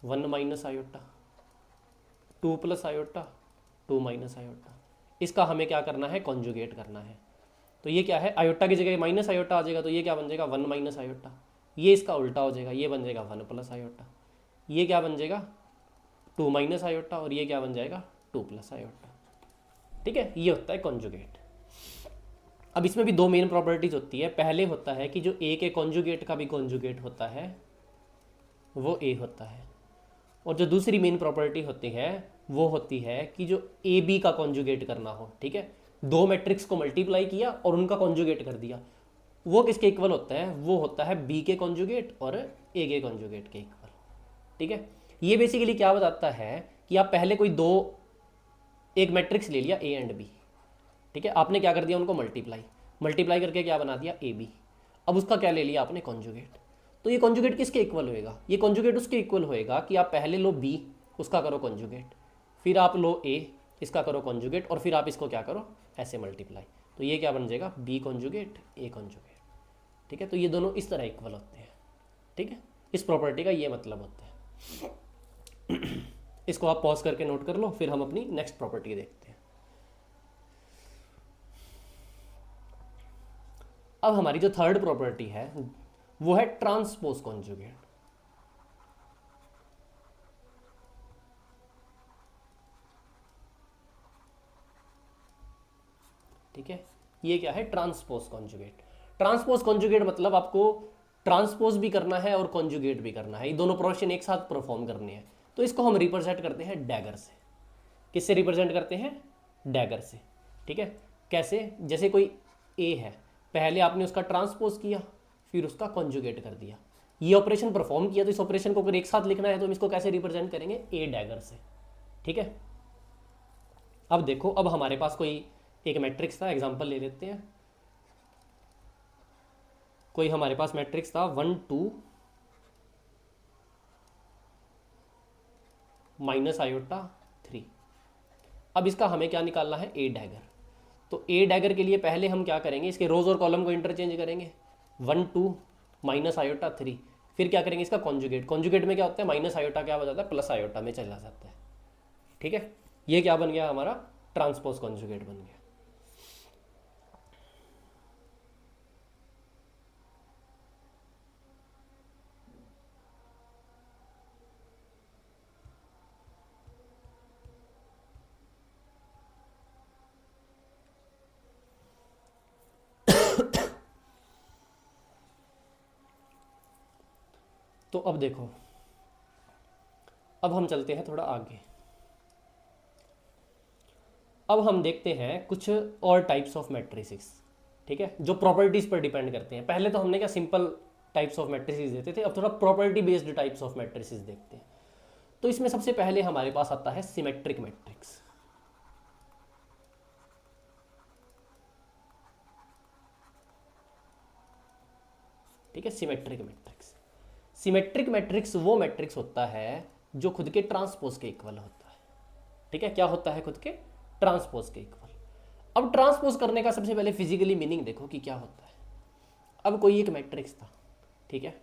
1 minus iota 2 plus iota 2 minus iota, इसका हमें क्या करना है, कॉन्जुगेट करना है। तो ये क्या है, आयोटा की जगह माइनस आयोटा आ जाएगा, तो ये क्या बन जाएगा, 1 माइनस आयोटा। ये इसका उल्टा हो जाएगा, ये बन जाएगा 1 प्लस आयोटा। ये क्या बन जाएगा, 2 माइनस आयोटा, और ये क्या बन जाएगा, 2 प्लस आयोटा। ठीक है, ये होता है कॉन्जुगेट। अब इसमें भी दो मेन प्रॉपर्टीज होती है। पहले होता है कि जो ए के कॉन्जुगेट का भी कॉन्जुगेट होता है वो ए होता है, और जो दूसरी मेन प्रॉपर्टी होती है वो होती है कि जो ए बी का कॉन्जुगेट करना हो। ठीक है, दो मैट्रिक्स को मल्टीप्लाई किया और उनका कॉन्जुगेट कर दिया, वो किसके इक्वल होता है, वो होता है बी के कॉन्जुगेट और ए के कॉन्जुगेट के इक्वल। ठीक है, ये बेसिकली क्या बताता है कि आप पहले कोई दो एक मैट्रिक्स ले लिया ए एंड बी। ठीक है, आपने क्या कर दिया, उनको मल्टीप्लाई करके क्या बना दिया, ए बी। अब उसका क्या ले लिया आपने, कॉन्जुगेट। तो ये कॉन्जुगेट किसके इक्वल होएगा, ये कॉन्जुगेट उसके इक्वल होएगा कि आप पहले लो बी, उसका करो कॉन्जुगेट, फिर आप लो ए, इसका करो कॉन्जुगेट, और फिर आप इसको क्या करो, ऐसे मल्टीप्लाई। तो ये क्या बन जाएगा, बी कॉन्जुगेट ए कॉन्जुगेट। ठीक है, तो ये दोनों इस तरह इक्वल होते हैं। ठीक है, इस प्रॉपर्टी का ये मतलब होता है। इसको आप पॉज करके नोट कर लो, फिर हम अपनी नेक्स्ट प्रॉपर्टी देखते हैं। अब हमारी जो थर्ड प्रॉपर्टी है वो है ट्रांसपोज कॉन्जुगेट। ठीक है, ये क्या है, ट्रांसपोज कॉन्जुगेट। ट्रांसपोज कॉन्जुगेट मतलब आपको ट्रांसपोज भी करना है और कॉन्जुगेट भी करना है, ये दोनों प्रोसेशन एक साथ परफॉर्म करने हैं। तो इसको हम रिप्रेजेंट करते हैं डैगर से। किससे रिप्रेजेंट करते हैं, डैगर से। ठीक है, कैसे, जैसे कोई ए है, पहले आपने उसका ट्रांसपोज किया फिर उसका कॉन्जुगेट कर दिया, ये ऑपरेशन परफॉर्म किया, तो इस ऑपरेशन को अगर एक साथ लिखना है तो हम इसको कैसे रिप्रेजेंट करेंगे, ए डैगर से। ठीक है, अब देखो, अब हमारे पास कोई एक मैट्रिक्स था, एग्जांपल ले लेते हैं। कोई हमारे पास मैट्रिक्स था 1 2 माइनस आयोटा 3। अब इसका हमें क्या निकालना है, ए डैगर। तो ए डैगर के लिए पहले हम क्या करेंगे, इसके रोज और कॉलम को इंटरचेंज करेंगे, 1 2 माइनस आयोटा 3, फिर क्या करेंगे इसका कॉन्जुगेट, कॉन्जुगेट में क्या होता है माइनस आयोटा क्या हो जाता है प्लस आयोटा में चला जाता है, ठीक है। ये क्या बन गया हमारा ट्रांसपोज कॉन्जुगेट बन गया। तो अब देखो, अब हम चलते हैं थोड़ा आगे। अब हम देखते हैं कुछ और टाइप्स ऑफ मैट्रिसेस, ठीक है, जो प्रॉपर्टीज पर डिपेंड करते हैं। पहले तो हमने क्या सिंपल टाइप्स ऑफ मैट्रिसेस देते थे, अब थोड़ा property based types of matrices देखते हैं। तो इसमें सबसे पहले हमारे पास आता है सिमेट्रिक मैट्रिक्स। ठीक है, सिमेट्रिक मैट्रिक्स। सिमेट्रिक मैट्रिक्स वो मैट्रिक्स होता है जो खुद के ट्रांसपोज के इक्वल होता है। ठीक है, क्या होता है खुद के ट्रांसपोज के इक्वल। अब ट्रांसपोज करने का सबसे पहले फिजिकली मीनिंग देखो कि क्या होता है। अब कोई एक मैट्रिक्स था, ठीक है,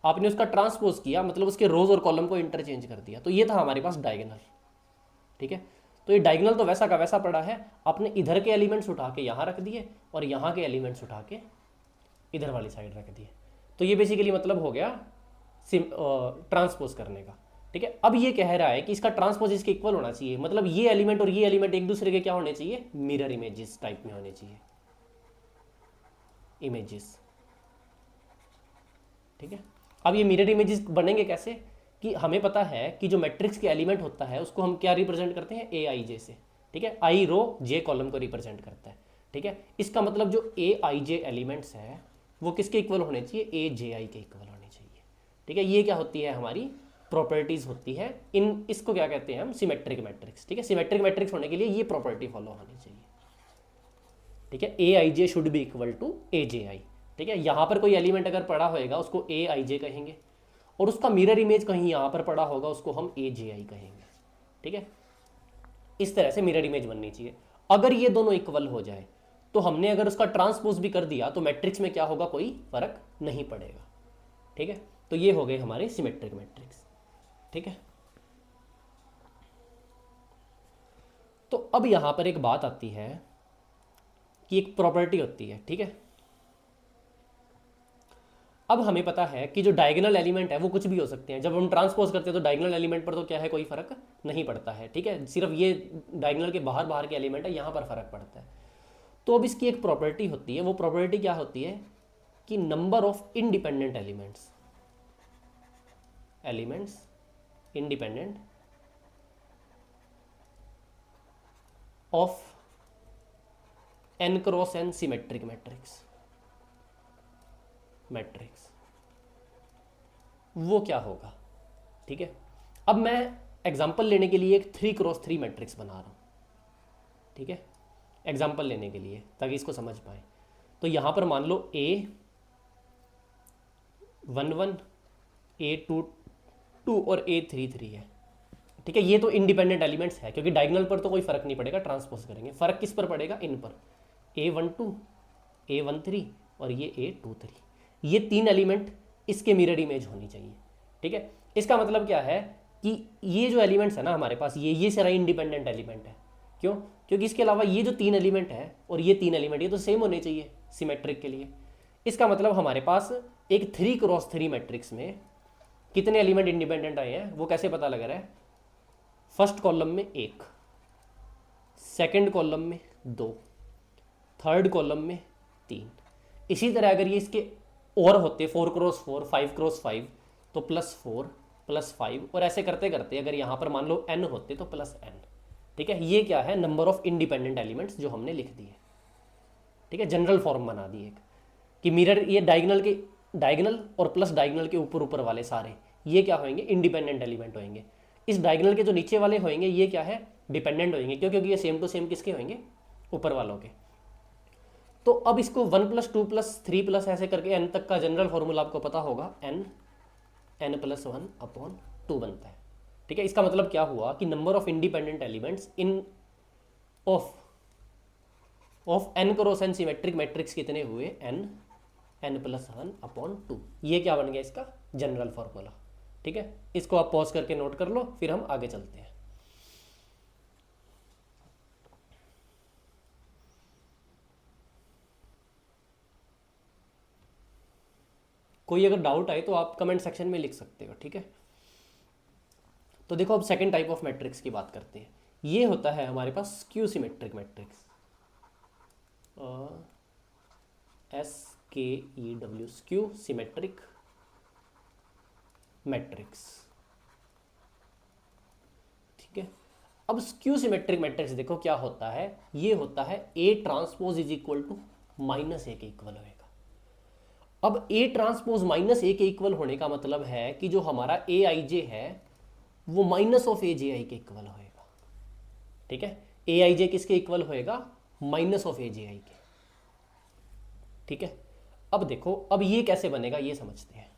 आपने उसका ट्रांसपोज किया, मतलब उसके रोज और कॉलम को इंटरचेंज कर दिया, तो ये था हमारे पास डायगोनल। ठीक है, तो ये डायगोनल तो वैसा का वैसा पड़ा है, आपने इधर के एलिमेंट्स उठा के यहाँ रख दिए और यहाँ के एलिमेंट्स उठा के इधर वाली साइड रख दिए। तो ये बेसिकली मतलब हो गया ट्रांसपोज करने का। ठीक है, अब ये कह रहा है कि इसका ट्रांसपोज इसके इक्वल होना चाहिए, मतलब ये एलिमेंट और ये एलिमेंट एक दूसरे के क्या होने चाहिए, मिरर इमेजेस टाइप में होने चाहिए, इमेजेस। ठीक है, अब ये मिरर इमेजेस बनेंगे कैसे कि हमें पता है कि जो मैट्रिक्स के एलिमेंट होता है उसको हम क्या रिप्रेजेंट करते हैं, ए आई जे से। ठीक है, आई रो जे कॉलम को रिप्रेजेंट करता है। ठीक है, इसका मतलब जो ए आई जे एलिमेंट्स है वो किसके इक्वल होने चाहिए, ए जे आई के इक्वल होने चाहिए। ठीक है, ये क्या होती है हमारी प्रॉपर्टीज होती है, इन इसको क्या कहते हैं हम, सिमेट्रिक मैट्रिक्स। ठीक है, सिमेट्रिक मैट्रिक्स होने के लिए ये प्रॉपर्टी फॉलो होनी चाहिए। ठीक है, ए आई जे शुड बी इक्वल टू ए जे आई। ठीक है, यहाँ पर कोई एलिमेंट अगर पड़ा होएगा उसको ए आई जे कहेंगे, और उसका मिरर इमेज कहीं यहाँ पर पड़ा होगा उसको हम ए जे आई कहेंगे। ठीक है, इस तरह से मिरर इमेज बननी चाहिए। अगर ये दोनों इक्वल हो जाए तो हमने अगर उसका ट्रांसपोज भी कर दिया तो मैट्रिक्स में क्या होगा, कोई फर्क नहीं पड़ेगा। ठीक है, तो ये हो गए हमारे सिमेट्रिक मैट्रिक्स। ठीक है, तो अब यहां पर एक बात आती है कि एक प्रॉपर्टी होती है। ठीक है, अब हमें पता है कि जो डायगोनल एलिमेंट है वो कुछ भी हो सकते हैं। जब हम ट्रांसपोज करते हैं तो डायगोनल एलिमेंट पर तो क्या है, कोई फर्क नहीं पड़ता है। ठीक है, सिर्फ ये डायगोनल के बाहर बाहर के एलिमेंट है, यहाँ पर फर्क पड़ता है। तो अब इसकी एक प्रॉपर्टी होती है, वो प्रॉपर्टी क्या होती है कि number of independent elements independent of n cross n symmetric matrix वो क्या होगा। ठीक है, अब मैं एग्जांपल लेने के लिए एक 3x3 मैट्रिक्स बना रहा हूं। ठीक है, एग्जांपल लेने के लिए ताकि इसको समझ पाए। तो यहां पर मान लो A11 A22 और A33 है। ठीक है, ये तो इंडिपेंडेंट एलिमेंट्स है क्योंकि डायगोनल पर तो कोई फर्क नहीं पड़ेगा, ट्रांसपोज करेंगे। फर्क किस पर पड़ेगा, इन पर, A12 A13 और ये A23। ये तीन एलिमेंट इसके मिरर इमेज होनी चाहिए। ठीक है, इसका मतलब क्या है कि ये जो एलिमेंट्स है ना हमारे पास, ये सारा इंडिपेंडेंट एलिमेंट है। क्यों, क्योंकि इसके अलावा ये जो तीन एलिमेंट है और ये तीन एलिमेंट ये तो सेम होने चाहिए सिमेट्रिक के लिए। इसका मतलब हमारे पास एक 3x3 मैट्रिक्स में कितने एलिमेंट इंडिपेंडेंट आए हैं वो कैसे पता लग रहा है, फर्स्ट कॉलम में 1, सेकंड कॉलम में 2, थर्ड कॉलम में 3। इसी तरह अगर ये इसके और होते 4x4 5x5 तो +4 +5 और ऐसे करते करते अगर यहाँ पर मान लो n होते तो +n। ठीक है, ये क्या है, नंबर ऑफ इंडिपेंडेंट एलिमेंट्स जो हमने लिख दिए। ठीक है, जनरल फॉर्म बना दी एक कि मिरर ये डायगोनल और प्लस डायगोनल के ऊपर वाले सारे ये क्या होंगे, इंडिपेंडेंट एलिमेंट होंगे। इस डायगोनल के जो नीचे वाले होंगे ये क्या है, डिपेंडेंट होंगे। क्यों, क्योंकि ये सेम टू सेम किसके होंगे, ऊपर वालों के। तो अब इसको 1 + 2 + 3 + ऐसे करके n तक का जनरल फॉर्मूला आपको पता होगा, n +1/2 बनता है। ठीक है, इसका मतलब क्या हुआ कि number of independent elements in of n cross n symmetric matrix कितने हुए, n n+1/2। ये क्या बन गया इसका जनरल फॉर्मूला। ठीक है, इसको आप पॉज करके नोट कर लो, फिर हम आगे चलते हैं। कोई अगर डाउट आए तो आप कमेंट सेक्शन में लिख सकते हो। ठीक है, तो देखो अब सेकंड टाइप ऑफ मैट्रिक्स की बात करते हैं। ये होता है हमारे पास skew symmetric matrix, SKEW, skew symmetric matrix. ठीक है, अब स्क्यू सिमेट्रिक मैट्रिक्स देखो क्या होता है, ये होता है A transpose is equal to -A के इक्वल होएगा। अब A ट्रांसपोज -A के इक्वल होने का मतलब है कि जो हमारा AIJ है वो -AJI के इक्वल होएगा। ठीक है, AIJ किसके इक्वल होएगा, -AJI के। ठीक है, अब देखो अब ये कैसे बनेगा ये समझते हैं।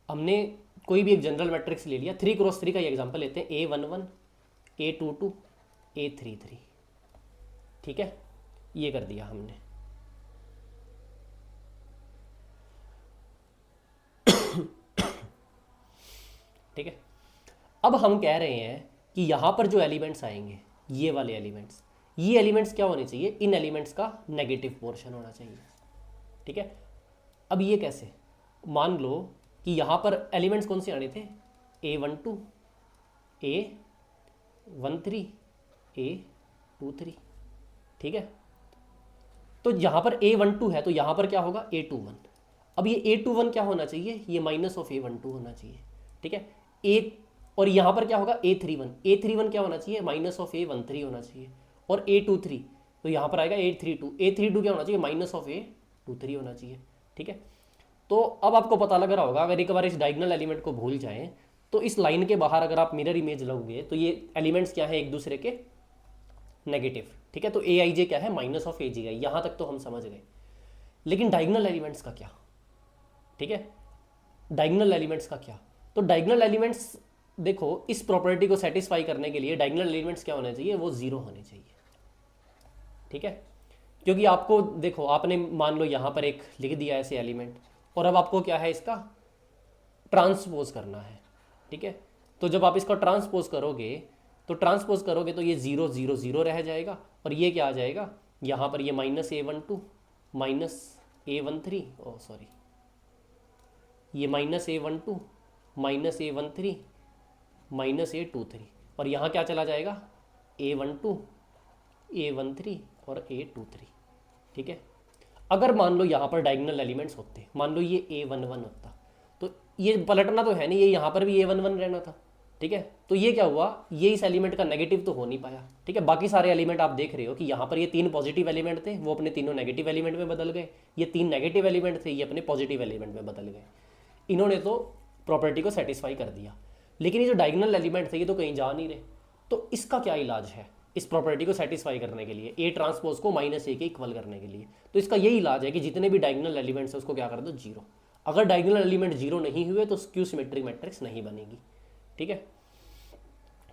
हमने कोई भी एक जनरल मैट्रिक्स ले लिया, 3x3 का ये एग्जांपल लेते हैं, A11, A22, A33। ठीक है, ये कर दिया हमने। ठीक है, अब हम कह रहे हैं कि यहाँ पर जो एलिमेंट्स आएंगे, ये वाले एलिमेंट्स, ये एलिमेंट्स क्या होने चाहिए, इन एलिमेंट्स का नेगेटिव पोर्शन होना चाहिए। ठीक है, अब ये कैसे, मान लो कि यहाँ पर एलिमेंट्स कौन से आने थे, A12, A13, A23। ठीक है, तो यहाँ पर A12 है तो यहाँ पर क्या होगा A21। अब ये A21 क्या होना चाहिए, ये -A12 होना चाहिए। ठीक है, और यहाँ पर क्या होगा A31 क्या होना चाहिए, -A13 होना चाहिए। और A23 तो यहाँ पर आएगा A32 क्या होना चाहिए, -A23 होना चाहिए। ठीक है, तो अब आपको पता लग रहा होगा, अगर एक बार इस डायगोनल एलिमेंट को भूल जाएं तो इस लाइन के बाहर अगर आप मिरर इमेज लोगे तो ये एलिमेंट्स क्या है, एक दूसरे के नेगेटिव। ठीक है, तो AIJ क्या है, -AJI, यहाँ तक तो हम समझ गए। लेकिन डायगोनल एलिमेंट्स का क्या। ठीक है, डायगोनल एलिमेंट्स का क्या, तो डायगोनल एलिमेंट्स देखो इस प्रॉपर्टी को सेटिस्फाई करने के लिए डायगोनल एलिमेंट्स क्या होने चाहिए, वो 0 होने चाहिए। ठीक है, क्योंकि आपको देखो आपने मान लो यहाँ पर एक लिख दिया ऐसे एलिमेंट, और अब आपको क्या है इसका ट्रांसपोज करना है। ठीक है, तो जब आप इसका ट्रांसपोज करोगे तो ये 0 0 0 रह जाएगा, और ये क्या आ जाएगा, यहाँ पर ये -A12 -A13, ओ सॉरी, ये -A12 -A13 -A23, और यहाँ क्या चला जाएगा, A12 A13 और A23। ठीक है, अगर मान लो यहाँ पर डायगोनल एलिमेंट्स होते, मान लो ये A11 होता, तो ये पलटना तो है नहीं, ये यहाँ पर भी A11 रहना था। ठीक है, तो ये क्या हुआ, ये इस एलिमेंट का नेगेटिव तो हो नहीं पाया। ठीक है, बाकी सारे एलिमेंट आप देख रहे हो कि यहाँ पर ये 3 पॉजिटिव एलिमेंट थे, वो अपने तीनों नेगेटिव एलिमेंट में बदल गए। ये 3 नेगेटिव एलिमेंट थे, ये अपने पॉजिटिव एलिमेंट में बदल गए। इन्होंने तो प्रॉपर्टी को सेटिस्फाई कर दिया, लेकिन ये जो डायगोनल एलिमेंट थे ये तो कहीं जा नहीं रहे। तो इसका क्या इलाज है, इस प्रॉपर्टी को सेटिस्फाई करने के लिए, A ट्रांसपोज को -A के इक्वल करने के लिए, तो इसका यही इलाज है कि जितने भी डायगोनल एलिमेंट्स है उसको क्या कर दो 0। अगर डायगोनल एलिमेंट 0 नहीं हुए तो स्क्यू सिमेट्रिक मैट्रिक्स नहीं बनेगी। ठीक है,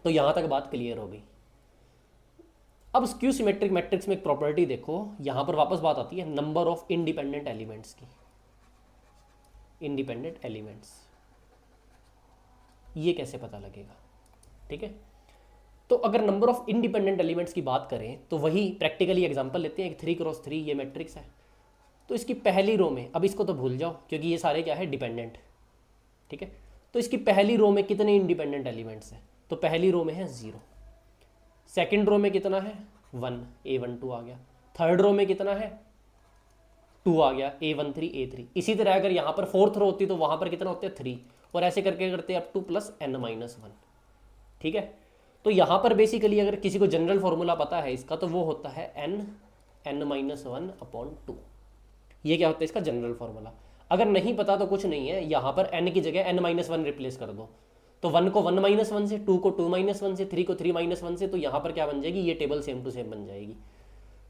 तो यहाँ तक बात क्लियर हो गई। अब स्क्यू सिमेट्रिक मैट्रिक्स में एक प्रॉपर्टी देखो, यहाँ पर वापस बात आती है नंबर ऑफ इंडिपेंडेंट एलिमेंट्स की। इंडिपेंडेंट एलिमेंट्स ये कैसे पता लगेगा। ठीक है, तो अगर नंबर ऑफ इंडिपेंडेंट एलिमेंट्स की बात करें तो वही प्रैक्टिकली एग्जांपल लेते हैं, एक 3x3 ये मैट्रिक्स है, तो इसकी पहली रो में, अब इसको तो भूल जाओ क्योंकि ये सारे क्या है डिपेंडेंट। ठीक है, तो इसकी पहली रो में कितने इंडिपेंडेंट एलिमेंट्स हैं, तो पहली रो में है 0। सेकेंड रो में कितना है 1, A12 आ गया। थर्ड रो में कितना है 2 आ गया, A13 A3। इसी तरह अगर यहाँ पर फोर्थ रो होती तो वहाँ पर कितना होते हैं 3, और ऐसे करके करते अप टू +n-1। ठीक है, तो यहाँ पर बेसिकली अगर किसी को जनरल फॉर्मूला पता है इसका तो वो होता है n-1/2। ये क्या होता है इसका जनरल फॉर्मूला। अगर नहीं पता तो कुछ नहीं है, यहाँ पर n की जगह n-1 रिप्लेस कर दो, तो 1 को 1-1 से, 2 को 2-1 से, 3 को 3-1 से, तो यहाँ पर क्या बन जाएगी, ये टेबल सेम टू सेम बन जाएगी।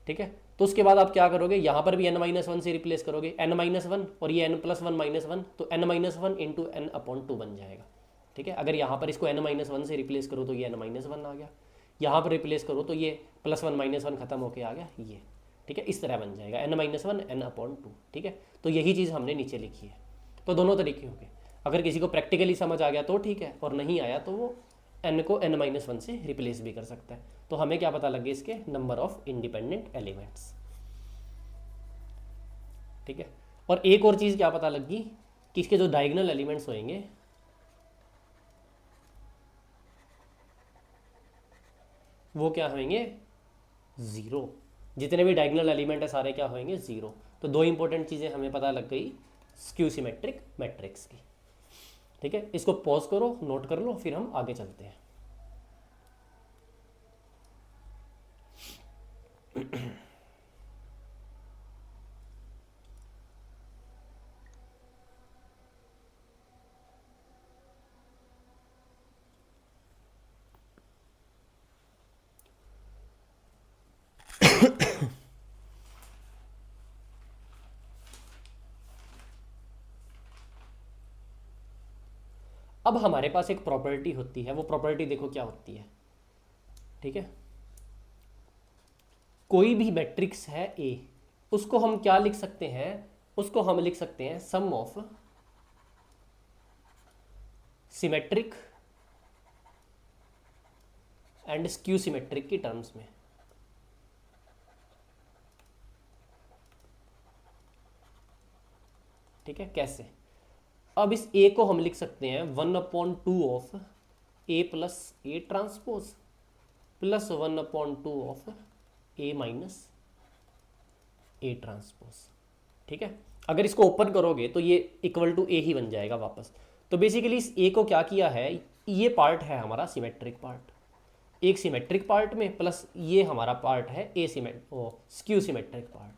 ठीक है, तो उसके बाद आप क्या करोगे, यहाँ पर भी n-1 से रिप्लेस करोगे, n-1 और ये n+1-1, तो n-1 इंटू n/2 बन जाएगा। ठीक है, अगर यहाँ पर इसको n-1 से रिप्लेस करो तो ये n-1 आ गया, यहाँ पर रिप्लेस करो तो ये +1-1 खत्म होके आ गया ये। ठीक है, इस तरह बन जाएगा n-1 n/2, ठीक है। तो यही चीज़ हमने नीचे लिखी है। तो दोनों तरीके होंगे, अगर किसी को प्रैक्टिकली समझ आ गया तो ठीक है, और नहीं आया तो वो n को n-1 से रिप्लेस भी कर सकता है। तो हमें क्या पता लगे इसके नंबर ऑफ इंडिपेंडेंट एलिमेंट्स, ठीक है। और एक और चीज़ क्या पता लगी कि इसके जो डायगोनल एलिमेंट्स होंगे वो क्या होंगे, ज़ीरो। जितने भी डायगोनल एलिमेंट है सारे क्या होंगे, ज़ीरो। तो दो इंपॉर्टेंट चीज़ें हमें पता लग गई स्क्यू सिमेट्रिक मैट्रिक्स की, ठीक है। इसको पॉज करो, नोट कर लो, फिर हम आगे चलते हैं। अब हमारे पास एक प्रॉपर्टी होती है, वो प्रॉपर्टी देखो क्या होती है, ठीक है। कोई भी मैट्रिक्स है ए, उसको हम क्या लिख सकते हैं, उसको हम लिख सकते हैं sum of symmetric and skew symmetric की टर्म्स में, ठीक है। कैसे, अब इस ए को हम लिख सकते हैं 1/2 of A plus A transpose plus 1/2 of A minus A transpose, ठीक है। अगर इसको ओपन करोगे तो ये इक्वल टू ए ही बन जाएगा वापस। तो बेसिकली इस ए को क्या किया है, ये पार्ट है हमारा सिमेट्रिक पार्ट, एक सिमेट्रिक पार्ट में, प्लस ये हमारा पार्ट है ए स्क्यू सिमेट्रिक पार्ट,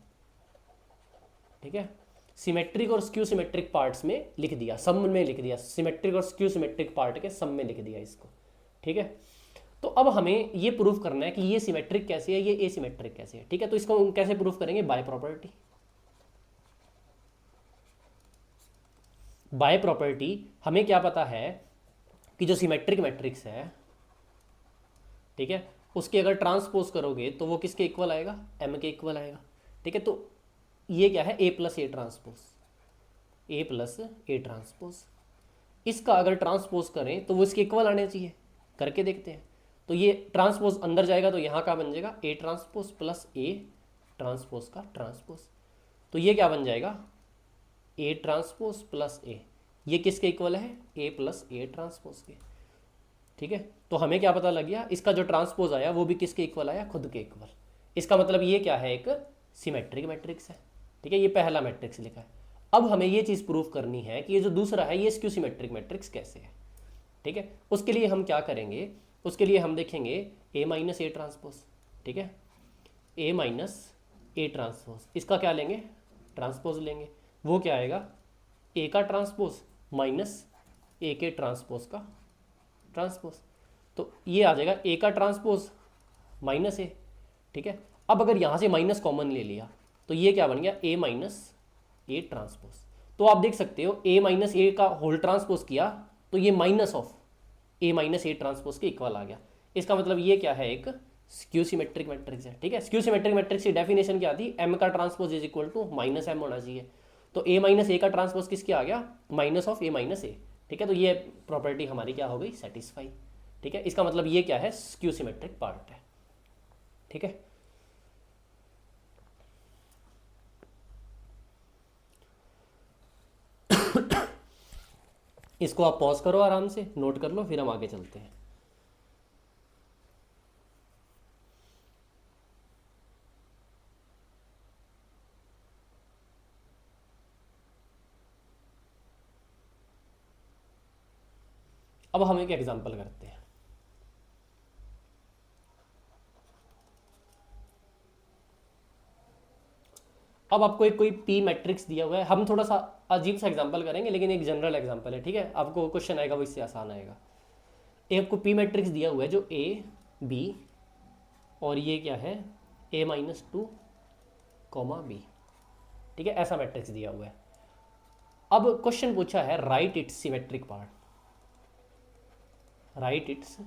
ठीक है। सिमेट्रिक और स्क्यू सिमेट्रिक पार्ट्स में लिख दिया, सम में लिख दिया, सिमेट्रिक और स्क्यू सिमेट्रिक पार्ट के सम में लिख दिया इसको, ठीक है। तो अब हमें ये प्रूफ करना है कि ये सिमेट्रिक कैसे है, ये एसिमेट्रिक कैसे है, ठीक है। तो इसको हम कैसे प्रूफ करेंगे, बाय प्रॉपर्टी। बाय प्रॉपर्टी हमें क्या पता है कि जो सिमेट्रिक मैट्रिक्स है, ठीक है, उसके अगर ट्रांसपोज करोगे तो वो किसके इक्वल आएगा, एम के इक्वल आएगा, ठीक है। तो ये क्या है, A plus A transpose, A plus A transpose. इसका अगर ट्रांसपोज करें तो वो इसके इक्वल आने चाहिए, करके देखते हैं। तो ये ट्रांसपोज अंदर जाएगा तो यहाँ का बन जाएगा A transpose plus A transpose का ट्रांसपोज। तो ये क्या बन जाएगा, ए ट्रांसपोज प्लस ए, ये किसके इक्वल है, ए प्लस ए ट्रांसपोज के, ठीक है। तो हमें क्या पता लग गया, इसका जो ट्रांसपोज आया वो भी किसके इक्वल आया, खुद के इक्वल। इसका मतलब ये क्या है, एक सिमेट्रिक मैट्रिक्स है, ठीक है। ये पहला मैट्रिक्स लिखा है। अब हमें ये चीज़ प्रूफ करनी है कि ये जो दूसरा है ये स्क्यू सिमेट्रिक मैट्रिक्स कैसे है, ठीक है। उसके लिए हम क्या करेंगे, उसके लिए हम देखेंगे ए माइनस ए ट्रांसपोज, ठीक है, ए माइनस ए ट्रांसपोज। इसका क्या लेंगे, ट्रांसपोज लेंगे। वो क्या आएगा, ए का ट्रांसपोज माइनस ए के ट्रांसपोज का ट्रांसपोज। तो ये आ जाएगा ए का ट्रांसपोज माइनस ए, ठीक है। अब अगर यहाँ से माइनस कॉमन ले लिया तो ये क्या बन गया, ए माइनस ए ट्रांसपोज। तो आप देख सकते हो ए माइनस ए का होल ट्रांसपोज किया तो ये minus of A minus A transpose के इक्वल आ गया। इसका मतलब ये क्या है, एक स्क्यू सिमेट्रिक मैट्रिक्स है, ठीक है। स्क्यू सिमेट्रिक मैट्रिक्स की डेफिनेशन क्या थी, एम का transpose is equal to minus M होना चाहिए। तो ए माइनस ए का ट्रांसपोज किसके आ गया, माइनस ऑफ ए माइनस ए, ठीक है। तो ये प्रॉपर्टी हमारी क्या हो गई, सेटिस्फाई, ठीक है। इसका मतलब ये क्या है, स्क्यू सिमेट्रिक पार्ट है, ठीक है। इसको आप पॉज करो, आराम से नोट कर लो, फिर हम आगे चलते हैं। अब हम एक एग्जांपल करते हैं। अब आपको एक कोई पी मैट्रिक्स दिया हुआ है, हम थोड़ा सा अजीब सा एग्जांपल करेंगे लेकिन एक जनरल एग्जांपल है, ठीक है। आपको क्वेश्चन आएगा वो इससे आसान आएगा। एक आपको पी मैट्रिक्स दिया हुआ है जो ए बी और ये क्या है, ए माइनस 2 कॉमा बी, ठीक है। ऐसा मैट्रिक्स दिया हुआ है। अब क्वेश्चन पूछा है right it's symmetric part, right it's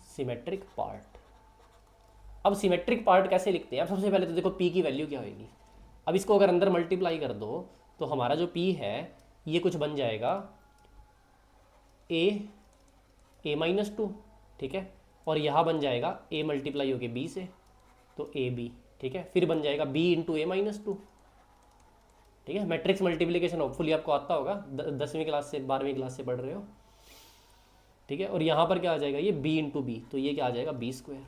symmetric part. अब सिमेट्रिक पार्ट कैसे लिखते हैं? अब सबसे पहले तो देखो पी की वैल्यू क्या होगी। अब इसको अगर अंदर मल्टीप्लाई कर दो तो हमारा जो पी है ये कुछ बन जाएगा ए माइनस टू, ठीक है, और यहाँ बन जाएगा ए मल्टीप्लाई हो गया बी से, तो ए बी, ठीक है, फिर बन जाएगा B into A minus to, ठीक है। मैट्रिक्स मल्टीप्लिकेशन होपफुली आपको आता होगा, 10वीं क्लास से 12वीं क्लास से पढ़ रहे हो, ठीक है। और यहाँ पर क्या आ जाएगा, ये बी इंटू बी, तो ये क्या आ जाएगा बी स्क्वायर।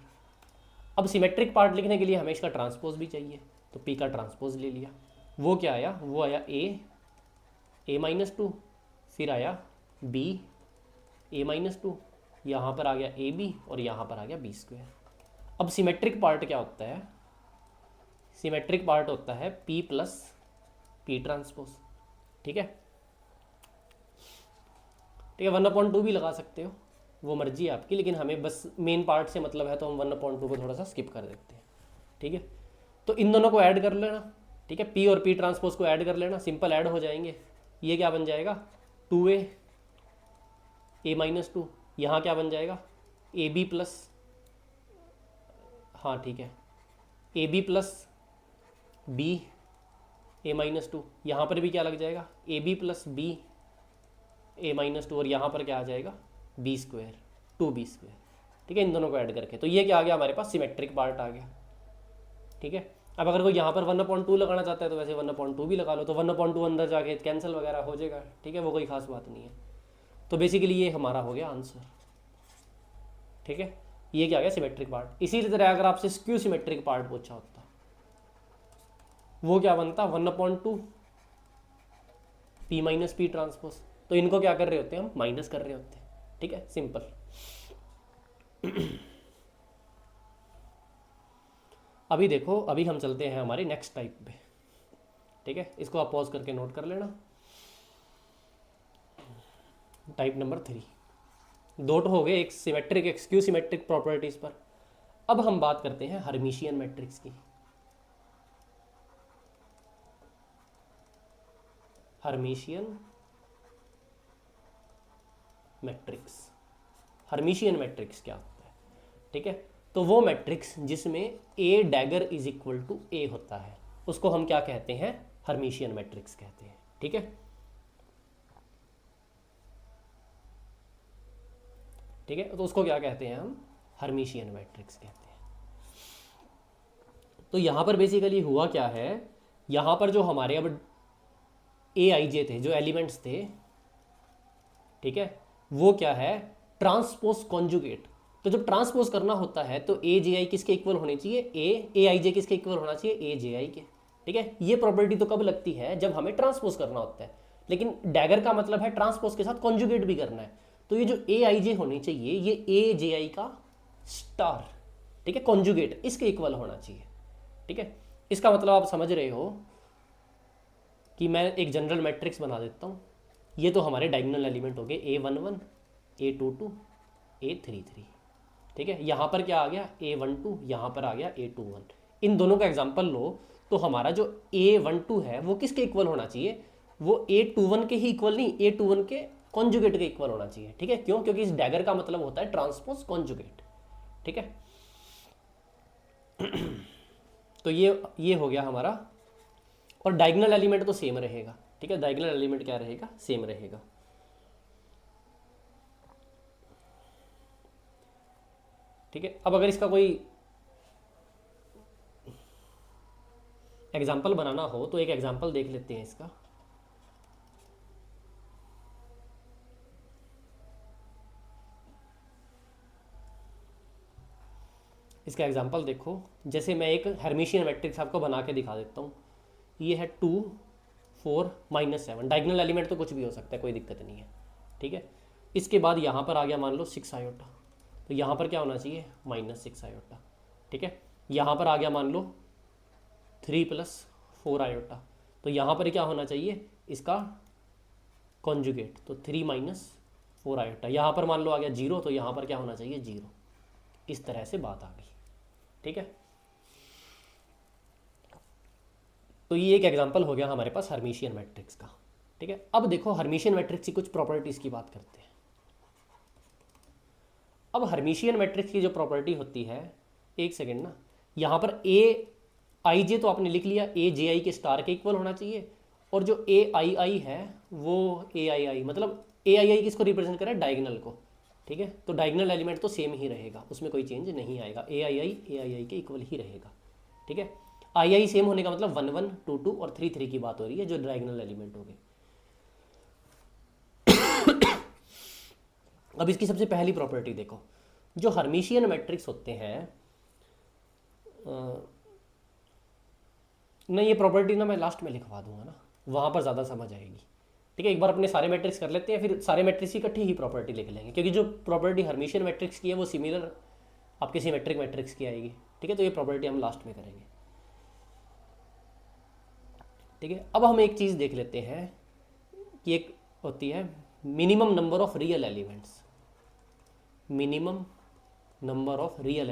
अब सिमेट्रिक पार्ट लिखने के लिए हमें इसका ट्रांसपोज भी चाहिए, तो पी का ट्रांसपोज ले लिया। वो क्या आया, वो आया ए माइनस टू, फिर आया बी ए माइनस टू, यहाँ पर आ गया ए बी और यहाँ पर आ गया बी स्क्वायर। अब सिमेट्रिक पार्ट क्या होता है, सिमेट्रिक पार्ट होता है पी प्लस पी ट्रांसपोज, ठीक है, ठीक है। 1/2 भी लगा सकते हो, वो मर्जी है आपकी, लेकिन हमें बस मेन पार्ट से मतलब है तो हम 1/2 को थोड़ा सा स्किप कर देते हैं, ठीक है। तो इन दोनों को ऐड कर लेना, ठीक है, पी और पी ट्रांसपोज को ऐड कर लेना, सिंपल ऐड हो जाएंगे। ये क्या बन जाएगा 2a ए माइनस टू, यहाँ क्या बन जाएगा ए बी प्लस, हाँ ठीक है, A B plus B A minus two, यहाँ पर भी क्या लग जाएगा A B plus B A minus two, और यहाँ पर क्या आ जाएगा बी स्क्वायर 2b स्क्वायर, ठीक है, इन दोनों को ऐड करके। तो ये क्या आ गया हमारे पास सिमेट्रिक पार्ट आ गया, ठीक है। अब अगर कोई यहाँ पर 1/2 लगाना चाहता है तो वैसे 1/2 भी लगा लो, तो 1/2 अंदर जाके कैंसिल वगैरह हो जाएगा, ठीक है, वो कोई खास बात नहीं है। तो बेसिकली ये हमारा हो गया आंसर, ठीक है। ये क्या आ गया सिमेट्रिक पार्ट। इसी तरह अगर आपसे स्क्यू सिमेट्रिक पार्ट पूछा होता वो क्या बनता 1/2 पी माइनस पी ट्रांसपोज, तो इनको क्या कर रहे होते हैं हम माइनस कर रहे होते हैं, ठीक है, सिंपल। अभी देखो, अभी हम चलते हैं हमारे नेक्स्ट टाइप पे, ठीक है, इसको आप पॉज करके नोट कर लेना। टाइप नंबर 3, दो तो हो गए, एक सिमेट्रिक एक स्क्यू सिमेट्रिक प्रॉपर्टीज पर। अब हम बात करते हैं हर्मिशियन मैट्रिक्स की। हर्मिशियन मैट्रिक्स, हर्मिशियन मैट्रिक्स क्या होता है, ठीक है, तो वो मैट्रिक्स जिसमें ए डैगर इज इक्वल टू ए होता है उसको हम क्या कहते हैं हर्मिशियन मैट्रिक्स कहते हैं, ठीक है, ठीक है, तो उसको क्या कहते हैं हम हर्मिशियन मैट्रिक्स कहते हैं। तो यहां पर बेसिकली हुआ क्या है, यहां पर जो हमारे अब ए आई जे थे, जो एलिमेंट्स थे, ठीक है, वो क्या है ट्रांसपोज कॉन्जुगेट। तो जब ट्रांसपोज करना होता है तो ए जे आई किसके इक्वल होने चाहिए, ए आई जे किसके इक्वल होना चाहिए, ए जे आई के, ठीक है। ये प्रॉपर्टी तो कब लगती है जब हमें ट्रांसपोज करना होता है, लेकिन डैगर का मतलब है ट्रांसपोज के साथ कॉन्जुगेट भी करना है। तो ये जो ए आई जे होनी चाहिए ये ए जे आई का स्टार, ठीक है, कॉन्जुगेट इसके इक्वल होना चाहिए, ठीक है। इसका मतलब आप समझ रहे हो कि मैं एक जनरल मैट्रिक्स बना देता हूँ। ये तो हमारे डायगोनल एलिमेंट हो गए A11 A22 A33, ठीक है। यहाँ पर क्या आ गया A12, यहाँ पर आ गया A21। इन दोनों का एग्जांपल लो तो हमारा जो A12 है वो किसके इक्वल होना चाहिए, वो A21 के ही इक्वल नहीं, A21 के कॉन्जुगेट के इक्वल होना चाहिए, ठीक है। क्यों, क्योंकि इस डैगर का मतलब होता है ट्रांसपोज कॉन्जुगेट, ठीक है। तो ये हो गया हमारा, और डायगोनल एलिमेंट तो सेम रहेगा, ठीक है, डायगोनल एलिमेंट क्या रहेगा सेम रहेगा, ठीक है। अब अगर इसका कोई एग्जाम्पल बनाना हो तो एक एग्जाम्पल देख लेते हैं इसका। इसका एग्जाम्पल देखो, जैसे मैं एक हर्मिशियन मैट्रिक्स आपको बना के दिखा देता हूँ। ये है 2 4 -7, डायगोनल एलिमेंट तो कुछ भी हो सकता है, कोई दिक्कत नहीं है, ठीक है। इसके बाद यहाँ पर आ गया मान लो 6 आयोटा, तो यहाँ पर क्या होना चाहिए -6 आयोटा, ठीक है। यहाँ पर आ गया मान लो 3 + 4 आयोटा, तो यहाँ पर क्या होना चाहिए इसका कॉन्जुगेट, तो 3 - 4 आयोटा। यहाँ पर मान लो आ गया 0, तो यहाँ पर क्या होना चाहिए 0। इस तरह से बात आ गई, ठीक है। तो ये एक एग्जांपल हो गया हमारे पास हर्मिशियन मैट्रिक्स का, ठीक है। अब देखो हर्मिशियन मैट्रिक्स की कुछ प्रॉपर्टीज की बात करते हैं। अब हर्मिशियन मैट्रिक्स की जो प्रॉपर्टी होती है, एक सेकेंड ना, यहाँ पर ए आई जे तो आपने लिख लिया, ए जे आई के स्टार के इक्वल होना चाहिए, और जो ए आई आई है वो ए आई आई, मतलब ए आई आई किसको रिप्रेजेंट करा है, डायगनल को। ठीक है, तो डायगनल एलिमेंट तो सेम ही रहेगा, उसमें कोई चेंज नहीं आएगा, ए आई आई के इक्वल ही रहेगा। ठीक है, आई आई सेम होने का मतलब 1 1 2 2 और 3 3 की बात हो रही है, जो डायगनल एलिमेंट हो गए। अब इसकी सबसे पहली प्रॉपर्टी देखो, जो हर्मिशियन मैट्रिक्स होते हैं, नहीं ये प्रॉपर्टी ना मैं लास्ट में लिखवा दूंगा ना, वहाँ पर ज़्यादा समझ आएगी। ठीक है, एक बार अपने सारे मैट्रिक्स कर लेते हैं, फिर सारे मैट्रिक्स की इकट्ठी ही प्रॉपर्टी लिख लेंगे, क्योंकि जो प्रॉपर्टी हर्मिशियन मैट्रिक्स की है वो सिमिलर आपके सिमेट्रिक मैट्रिक्स की आएगी। ठीक है, तो ये प्रॉपर्टी हम लास्ट में करेंगे। ठीक है, अब हम एक चीज़ देख लेते हैं कि एक होती है minimum number of real elements, minimum number of real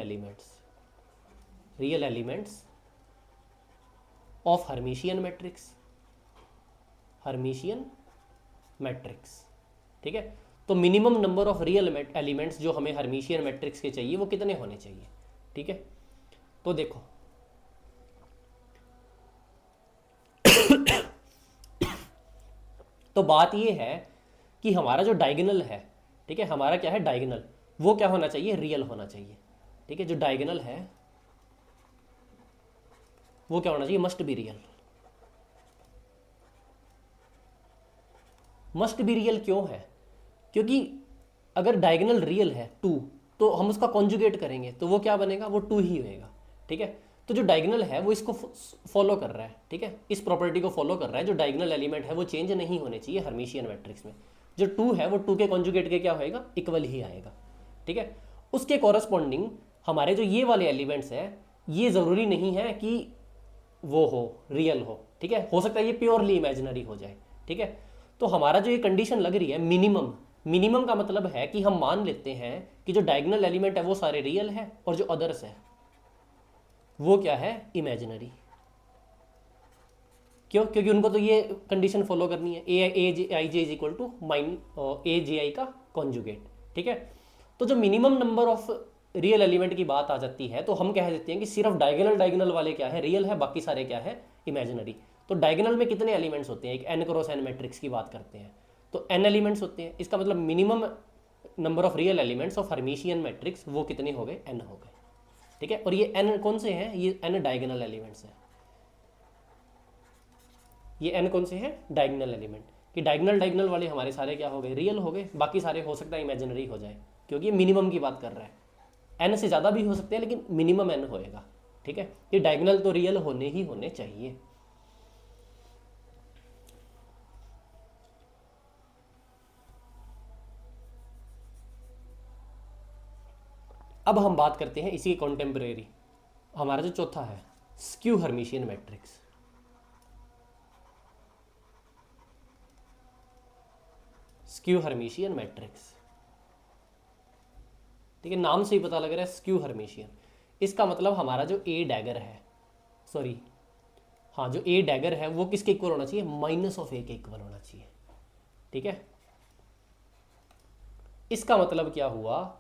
elements of Hermitian matrix. ठीक है, तो minimum number of real elements जो हमें हर्मिशियन मैट्रिक्स के चाहिए वो कितने होने चाहिए। ठीक है, तो देखो तो बात ये है कि हमारा जो डायगोनल है, ठीक है, हमारा क्या है डायगोनल, वो क्या होना चाहिए, रियल होना चाहिए। ठीक है, जो डायगोनल है वो क्या होना चाहिए, must be real. Must be real क्यों है, क्योंकि अगर डायगोनल रियल है 2 तो हम उसका कॉन्जुगेट करेंगे तो वो क्या बनेगा, वो 2 ही होएगा। ठीक है, तो जो डायगोनल है वो इसको फॉलो कर रहा है। ठीक है, इस प्रॉपर्टी को फॉलो कर रहा है, जो डायगोनल एलिमेंट है वो चेंज नहीं होने चाहिए हर्मिशियन मैट्रिक्स में। जो 2 है वो 2 के कॉन्जुगेट के क्या होएगा, इक्वल ही आएगा। ठीक है, उसके कॉरस्पॉन्डिंग हमारे जो ये वाले एलिमेंट्स है, ये ज़रूरी नहीं है कि वो हो रियल हो। ठीक है, हो सकता है ये प्योरली इमेजिनरी हो जाए। ठीक है, तो हमारा जो ये कंडीशन लग रही है मिनिमम का मतलब है कि हम मान लेते हैं कि जो डायगोनल एलिमेंट है वो सारे रियल है और जो अदर्स है वो क्या है, इमेजिनरी। क्यों, क्योंकि उनको तो ये कंडीशन फॉलो करनी है, ए आई जे इज इक्वल टू ए जे आई का कॉन्जुगेट। ठीक है, तो जो minimum number of real element की बात आ जाती है तो हम कह देते हैं कि सिर्फ डायगोनल वाले क्या है, रियल है, बाकी सारे क्या है, इमेजिनरी। तो डायगोनल में कितने एलिमेंट्स होते हैं, एक n क्रॉस n मैट्रिक्स की बात करते हैं तो n एलिमेंट्स होते हैं, इसका मतलब minimum number of real elements of Hermitian matrix वो कितने हो गए, n हो गए। ठीक है, और ये n कौन से हैं, ये n डायगोनल एलिमेंट्स हैं, ये n कौन से हैं, डायगोनल एलिमेंट। कि डायगोनल वाले हमारे सारे क्या हो गए, रियल हो गए, बाकी सारे हो सकता है इमेजिनरी हो जाए, क्योंकि ये मिनिमम की बात कर रहा है। n से ज़्यादा भी हो सकते हैं लेकिन मिनिमम n होएगा। ठीक है, ये डायगोनल तो रियल होने ही होने चाहिए। अब हम बात करते हैं इसी कॉन्टेम्परेरी, हमारा जो चौथा है skew Hermitian matrix. Skew Hermitian matrix, ठीक है, नाम से ही पता लग रहा है स्क्यू हर्मिशियन। इसका मतलब हमारा जो ए डैगर है, सॉरी हाँ, जो ए डैगर है वो किसके इक्वल होना चाहिए, माइनस ऑफ ए के इक्वल होना चाहिए। ठीक है, इसका मतलब क्या हुआ,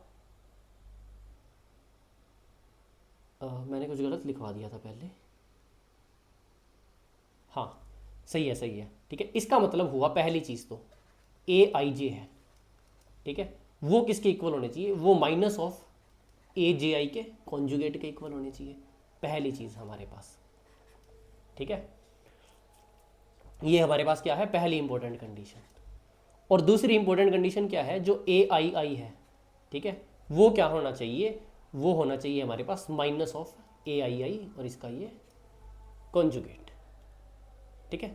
मैंने कुछ गलत लिखवा दिया था पहले, हाँ सही है सही है। ठीक है, इसका मतलब हुआ पहली चीज़ तो ए आई जे है, ठीक है, वो किसके इक्वल होने चाहिए, वो माइनस ऑफ ए जे आई के कॉन्जुगेट के इक्वल होने चाहिए, पहली चीज़ हमारे पास। ठीक है, ये हमारे पास क्या है, पहली इंपॉर्टेंट कंडीशन। और दूसरी इंपॉर्टेंट कंडीशन क्या है, जो ए आई आई है, ठीक है, वो क्या होना चाहिए, वो होना चाहिए हमारे पास माइनस ऑफ ए आई आई और इसका ये कॉन्जुगेट। ठीक है,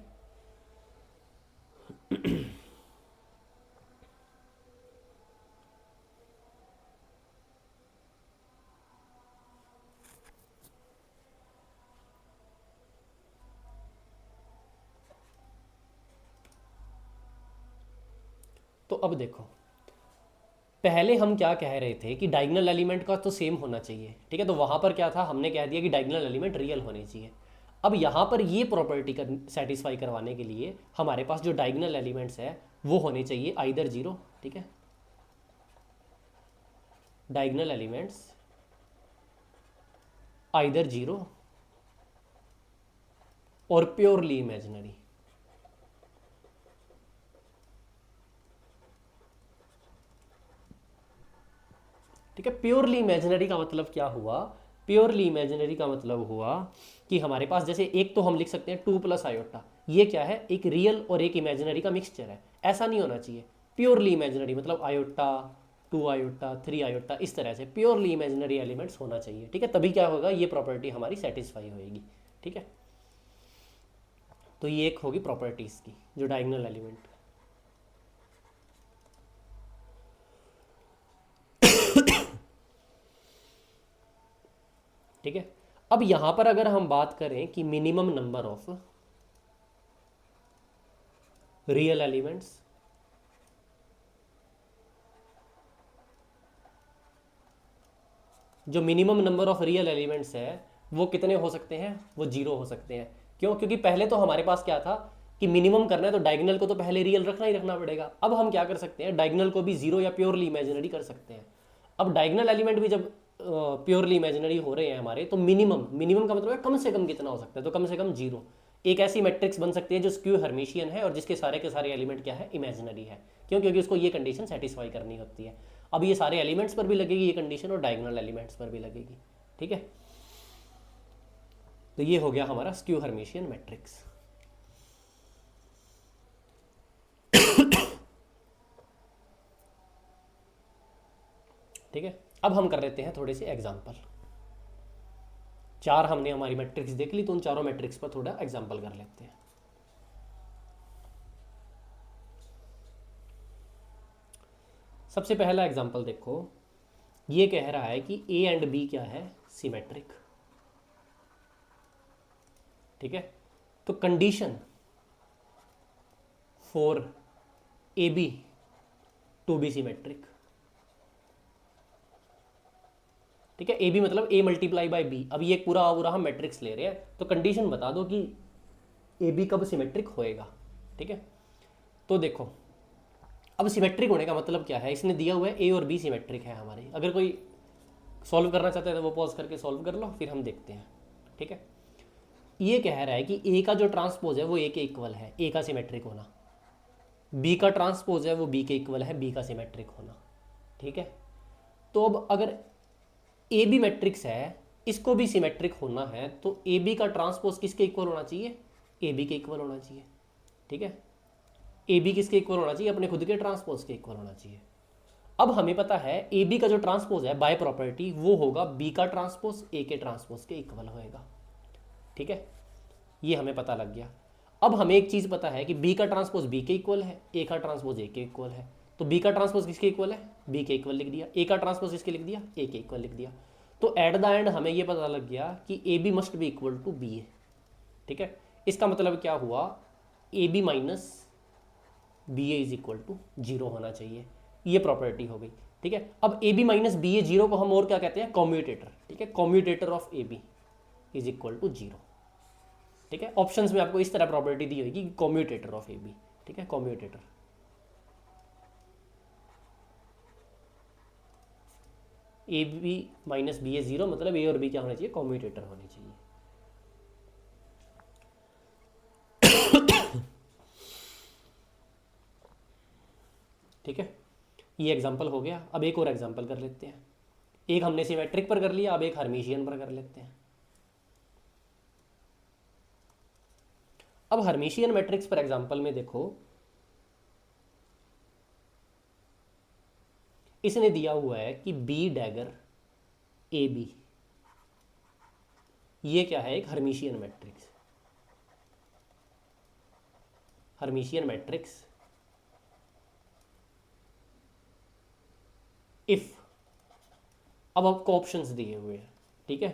तो अब देखो, पहले हम क्या कह रहे थे कि डायगोनल एलिमेंट का तो सेम होना चाहिए। ठीक है, तो वहाँ पर क्या था, हमने कह दिया कि डायगोनल एलिमेंट रियल होने चाहिए। अब यहाँ पर ये प्रॉपर्टी का सेटिस्फाई करवाने के लिए हमारे पास जो डायगोनल एलिमेंट्स है वो होने चाहिए आइदर जीरो। ठीक है, डायगोनल एलिमेंट्स आइदर जीरो और प्योरली इमेजिनरी। ठीक है, प्योरली इमेजिनरी का मतलब क्या हुआ? प्योरली इमेजिनरी का मतलब हुआ कि हमारे पास जैसे एक तो हम लिख सकते हैं 2 + आयोटा, ये क्या है? एक रियल और एक इमेजिनरी का मिक्सचर है। ऐसा नहीं होना चाहिए। प्योरली इमेजिनरी मतलब आयोटा, 2 आयोटा, 3 आयोटा, इस तरह से प्योरली इमेजिनरी एलिमेंट्स होना चाहिए। ठीक है, तभी क्या होगा? ये प्रॉपर्टी हमारी सेटिस्फाई होएगी। ठीक है, तो ये एक होगी प्रॉपर्टीज की, जो डायगोनल एलिमेंट। ठीक है, अब यहां पर अगर हम बात करें कि minimum number of real elements, जो minimum number of real elements है वो कितने हो सकते हैं? वो 0 हो सकते हैं। क्यों? क्योंकि पहले तो हमारे पास क्या था कि मिनिमम करना है तो डायगोनल को तो पहले रियल रखना ही रखना पड़ेगा। अब हम क्या कर सकते हैं? डायगोनल को भी 0 या प्योरली इमेजिनरी कर सकते हैं। अब डायगोनल एलिमेंट भी जब प्योरली इमेजिनरी हो रहे हैं हमारे, तो मिनिमम, मिनिमम का मतलब है कम से कम कितना हो सकता है? तो कम से कम 0। एक ऐसी मैट्रिक्स बन सकती है जो स्क्यू हर्मिशियन है और जिसके सारे के सारे एलिमेंट क्या है? इमेजिनरी है। क्यों? क्योंकि उसको ये कंडीशन सेटिस्फाई करनी होती है। अब ये सारे एलिमेंट्स पर भी लगेगी ये कंडीशन और डायगोनल एलिमेंट्स पर भी लगेगी। ठीक है, तो ये हो गया हमारा स्क्यू हर्मिशियन मैट्रिक्स। ठीक है, अब हम कर लेते हैं थोड़े से एग्जाम्पल। 4 हमने हमारी मैट्रिक्स देख ली, तो उन चारों मैट्रिक्स पर थोड़ा एग्जाम्पल कर लेते हैं। सबसे पहला एग्जाम्पल देखो, ये कह रहा है कि ए एंड बी क्या है? सिमेट्रिक। ठीक है, तो condition for A B to be symmetric. ठीक है, ए बी मतलब ए मल्टीप्लाई बाई बी। अब ये पूरा पूरा हम मैट्रिक्स ले रहे हैं, तो कंडीशन बता दो कि ए बी कब सिमेट्रिक होएगा। ठीक है, तो देखो अब सिमेट्रिक होने का मतलब क्या है? इसने दिया हुआ है ए और बी सिमेट्रिक है हमारे। अगर कोई सॉल्व करना चाहते हैं तो वो पॉज करके सॉल्व कर लो, फिर हम देखते हैं। ठीक है, ये कह रहा है कि ए का जो ट्रांसपोज है वो ए के इक्वल है, ए का सिमेट्रिक होना। बी का ट्रांसपोज है वो बी के इक्वल है, बी का सिमेट्रिक होना। ठीक है, तो अब अगर ए बी मैट्रिक्स है, इसको भी सिमेट्रिक होना है, तो ए बी का ट्रांसपोज किसके इक्वल होना चाहिए? ए बी के इक्वल होना चाहिए। ठीक है, ए बी किसके इक्वल होना चाहिए? अपने खुद के ट्रांसपोज के इक्वल होना चाहिए। अब हमें पता है ए बी का जो ट्रांसपोज है बाय प्रॉपर्टी वो होगा बी का ट्रांसपोज ए के ट्रांसपोज के इक्वल होएगा। ठीक है, ये हमें पता लग गया। अब हमें एक चीज़ पता है कि बी का ट्रांसपोज बी के इक्वल है, ए का ट्रांसपोज ए के इक्वल है। तो बी का ट्रांसपोज किसके इक्वल है? बी के इक्वल लिख दिया। ए का ट्रांसपोज किसके लिख दिया? ए के इक्वल लिख दिया। तो एट द एंड हमें ये पता लग गया कि A B must be equal to B A. ठीक है, इसका मतलब क्या हुआ? A B minus B A is equal to 0 होना चाहिए। ये प्रॉपर्टी हो गई। ठीक है, अब ए बी माइनस बी ए 0 को हम और क्या कहते हैं? कॉम्यूटेटर। ठीक है, commutator of A B is equal to 0। ठीक है, ऑप्शंस में आपको इस तरह प्रॉपर्टी दी होगी, कॉम्यूटेटर ऑफ ए बी। ठीक है, commutator. A B minus B A 0 मतलब ए और बी क्या होना चाहिए? कॉम्यूटेटर होने चाहिए। ठीक है, ये एग्जांपल हो गया। अब एक और एग्जांपल कर लेते हैं। एक हमने सिमेट्रिक पर कर लिया, अब एक हर्मिशियन पर कर लेते हैं। अब हर्मिशियन मैट्रिक्स पर एग्जांपल में देखो, इसने दिया हुआ है कि बी डैगर ए बी, ये क्या है? एक Hermitian matrix. Hermitian matrix if, अब आपको ऑप्शंस दिए हुए हैं। ठीक है,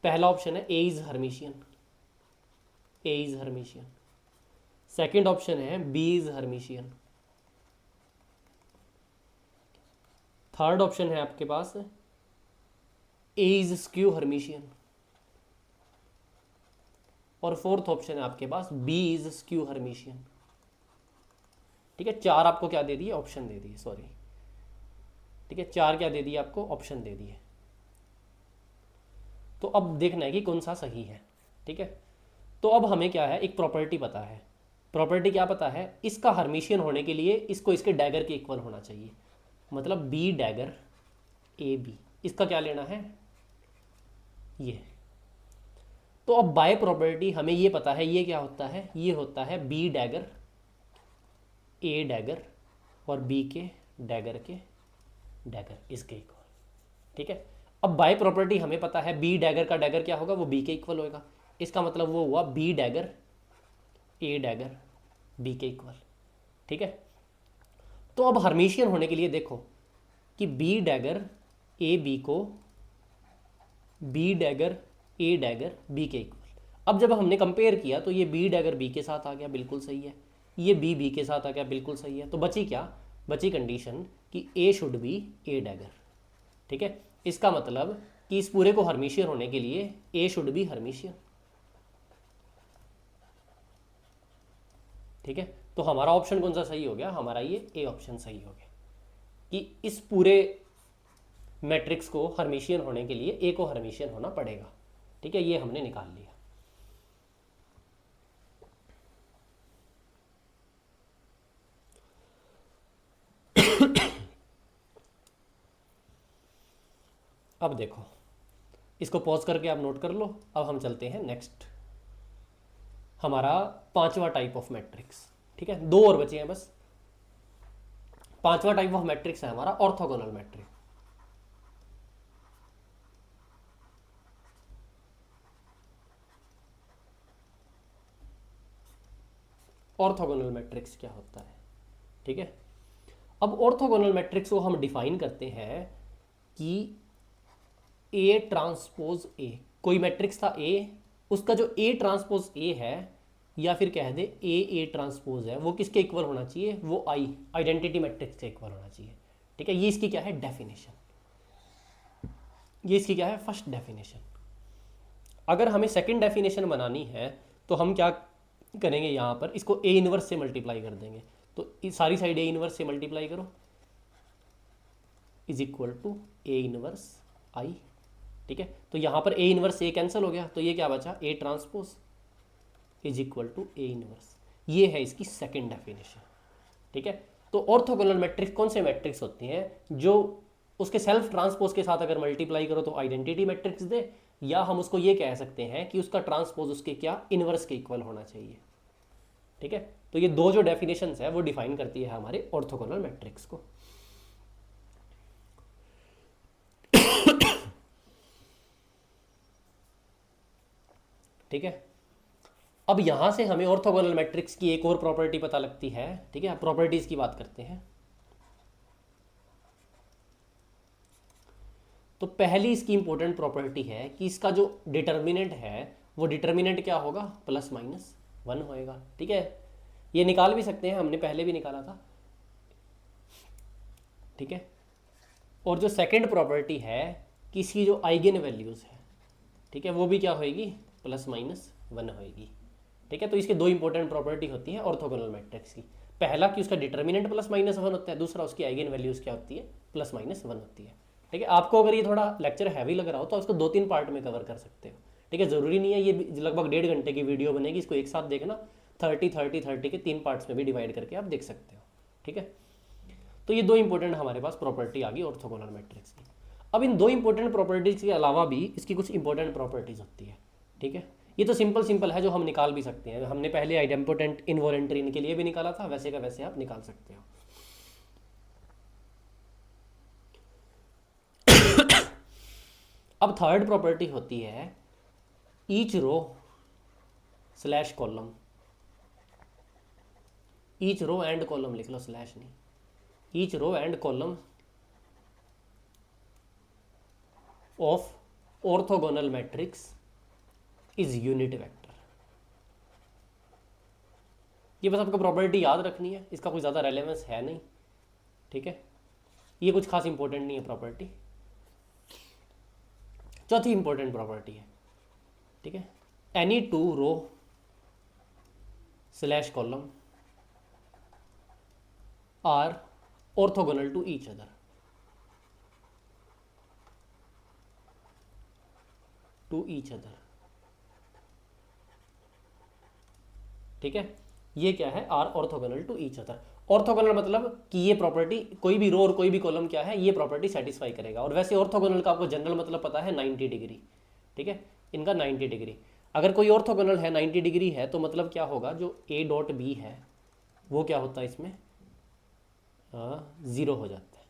पहला ऑप्शन है A is Hermitian, A is Hermitian. Second option है B is Hermitian. Third option है आपके पास ए इज स्क्यू हर्मिशियन। और फोर्थ ऑप्शन है आपके पास बी इज स्क्यू हर्मिशियन। ठीक है, 4 आपको क्या दे दिए? ऑप्शन दे दिए, सॉरी। ठीक है, 4 क्या दे दिए आपको? ऑप्शन दे दिए। तो अब देखना है कि कौन सा सही है। ठीक है, तो अब हमें क्या है, एक प्रॉपर्टी पता है। प्रॉपर्टी क्या पता है, इसका हर्मिशियन होने के लिए इसको इसके डैगर के इक्वल होना चाहिए। मतलब बी डैगर ए बी, इसका क्या लेना है, ये। तो अब बाय प्रॉपर्टी हमें ये पता है, ये क्या होता है, ये होता है बी डैगर ए डैगर और बी के डैगर इसके इक्वल। ठीक है, अब बाय प्रॉपर्टी हमें पता है बी डैगर का डैगर क्या होगा, वो बी के इक्वल होगा। इसका मतलब वो हुआ बी डैगर ए डैगर बी के इक्वल। ठीक है, तो अब हर्मिशियन होने के लिए देखो कि बी डैगर ए बी को बी डैगर ए डैगर बी के इक्वल। अब जब हमने कंपेयर किया तो ये बी डैगर बी के साथ आ गया, बिल्कुल सही है। ये बी बी के साथ आ गया, बिल्कुल सही है। तो बची क्या, बची कंडीशन कि ए शुड बी ए डैगर। ठीक है, इसका मतलब कि इस पूरे को हर्मिशियन होने के लिए ए शुड बी हर्मिशियन। ठीक है, तो हमारा ऑप्शन कौन सा सही हो गया, हमारा ये ए ऑप्शन सही हो गया कि इस पूरे मैट्रिक्स को हर्मिशियन होने के लिए ए को हर्मिशियन होना पड़ेगा। ठीक है, ये हमने निकाल लिया। अब देखो, इसको पॉज करके आप नोट कर लो। अब हम चलते हैं नेक्स्ट, हमारा पांचवा टाइप ऑफ मैट्रिक्स। ठीक है, दो और बचे हैं बस। पांचवा टाइप ऑफ मैट्रिक्स है हमारा ऑर्थोगोनल मैट्रिक्स। ऑर्थोगोनल मैट्रिक्स क्या होता है, ठीक है। अब ऑर्थोगोनल मैट्रिक्स को हम डिफाइन करते हैं कि ए ट्रांसपोज ए, कोई मैट्रिक्स था ए, उसका जो ए ट्रांसपोज ए है, या फिर कह दे ए ट्रांसपोज है, वो किसके इक्वल होना चाहिए, वो आइडेंटिटी मैट्रिक्स के इक्वल होना चाहिए। ठीक है, ये इसकी क्या है डेफिनेशन, ये इसकी क्या है फर्स्ट डेफिनेशन। अगर हमें सेकंड डेफिनेशन बनानी है तो हम क्या करेंगे, यहाँ पर इसको ए इनवर्स से मल्टीप्लाई कर देंगे। तो सारी साइड ए इनवर्स से मल्टीप्लाई करो, is equal to A inverse I. ठीक है, तो यहाँ पर ए इनवर्स ए कैंसिल हो गया, तो ये क्या बचा, A transpose is equal to A inverse. ये है इसकी सेकंड डेफिनेशन। ठीक है, तो ऑर्थोगोनल मैट्रिक्स कौन से मैट्रिक्स होती हैं, जो उसके सेल्फ ट्रांसपोज के साथ अगर मल्टीप्लाई करो तो आइडेंटिटी मैट्रिक्स दे, या हम उसको ये कह सकते हैं कि उसका ट्रांसपोज उसके क्या इनवर्स के इक्वल होना चाहिए। ठीक है, तो ये दो जो डेफिनेशंस है वो डिफाइन करती है हमारे ऑर्थोगोनल मैट्रिक्स को। ठीक है, अब यहां से हमें ऑर्थोगोनल मैट्रिक्स की एक और प्रॉपर्टी पता लगती है। ठीक है, प्रॉपर्टीज की बात करते हैं। तो पहली इसकी इंपॉर्टेंट प्रॉपर्टी है कि इसका जो डिटर्मिनेंट है वो डिटर्मिनेंट क्या होगा, +-1 होएगा। ठीक है, ये निकाल भी सकते हैं, हमने पहले भी निकाला था। ठीक है, और जो सेकंड प्रॉपर्टी है कि इसकी जो आइगन वैल्यूज़ है, ठीक है, वो भी क्या होएगी, +-1 होएगी। ठीक है, तो इसके दो इंपॉर्टेंट प्रॉपर्टी होती है ऑर्थोगोनल मैट्रिक्स की। पहला कि उसका डिटर्मिनेंट +-1 होता है, दूसरा उसकी आइगन वैल्यूज़ क्या होती है, +-1 होती है। ठीक है, आपको अगर ये थोड़ा लेक्चर हैवी लग रहा हो तो उसको 2-3 पार्ट में कवर कर सकते हो। ठीक है, ज़रूरी नहीं है ये लगभग 1.5 घंटे की वीडियो बनेगी, इसको एक साथ देखना, 30 के 3 पार्ट्स में भी डिवाइड करके आप देख सकते हो। ठीक है, तो ये दो इंपॉर्टेंट हमारे पास प्रॉपर्टी आ गई ऑर्थोगोनल मैट्रिक्स की। अब इन दो इंपॉर्टेंट प्रॉपर्टीज़ के अलावा भी इसकी कुछ इंपॉर्टेंट प्रॉपर्टीज़ होती है। ठीक है, ये तो सिंपल है जो हम निकाल भी सकते हैं। हमने पहले आइडेम्पोटेंट इनवॉलेंट्री इनके लिए भी निकाला था, वैसे का वैसे आप निकाल सकते हो। अब थर्ड प्रॉपर्टी होती है each row slash column, each row and column लिख लो, स्लैश नहीं, each row and column of orthogonal matrix is unit vector. ये बस आपको प्रॉपर्टी याद रखनी है, इसका कोई ज़्यादा रेलेवेंस है नहीं। ठीक है, ये कुछ खास इंपॉर्टेंट नहीं है प्रॉपर्टी। चौथी इंपॉर्टेंट प्रॉपर्टी है, ठीक है, any two row slash column are orthogonal to each other. To each other. ठीक है, ये क्या है, are orthogonal to each other. Orthogonal मतलब कि ये प्रॉपर्टी, कोई भी रो और कोई भी कॉलम क्या है, ये प्रॉपर्टी सेटिस्फाई करेगा। और वैसे ऑर्थोगोनल का आपको जनरल मतलब पता है 90 डिग्री। ठीक है, इनका 90 डिग्री। अगर कोई ऑर्थोगोनल है 90 डिग्री है तो मतलब क्या होगा, जो ए डॉट बी है वो क्या होता है इसमें, ज़ीरो हो जाता है।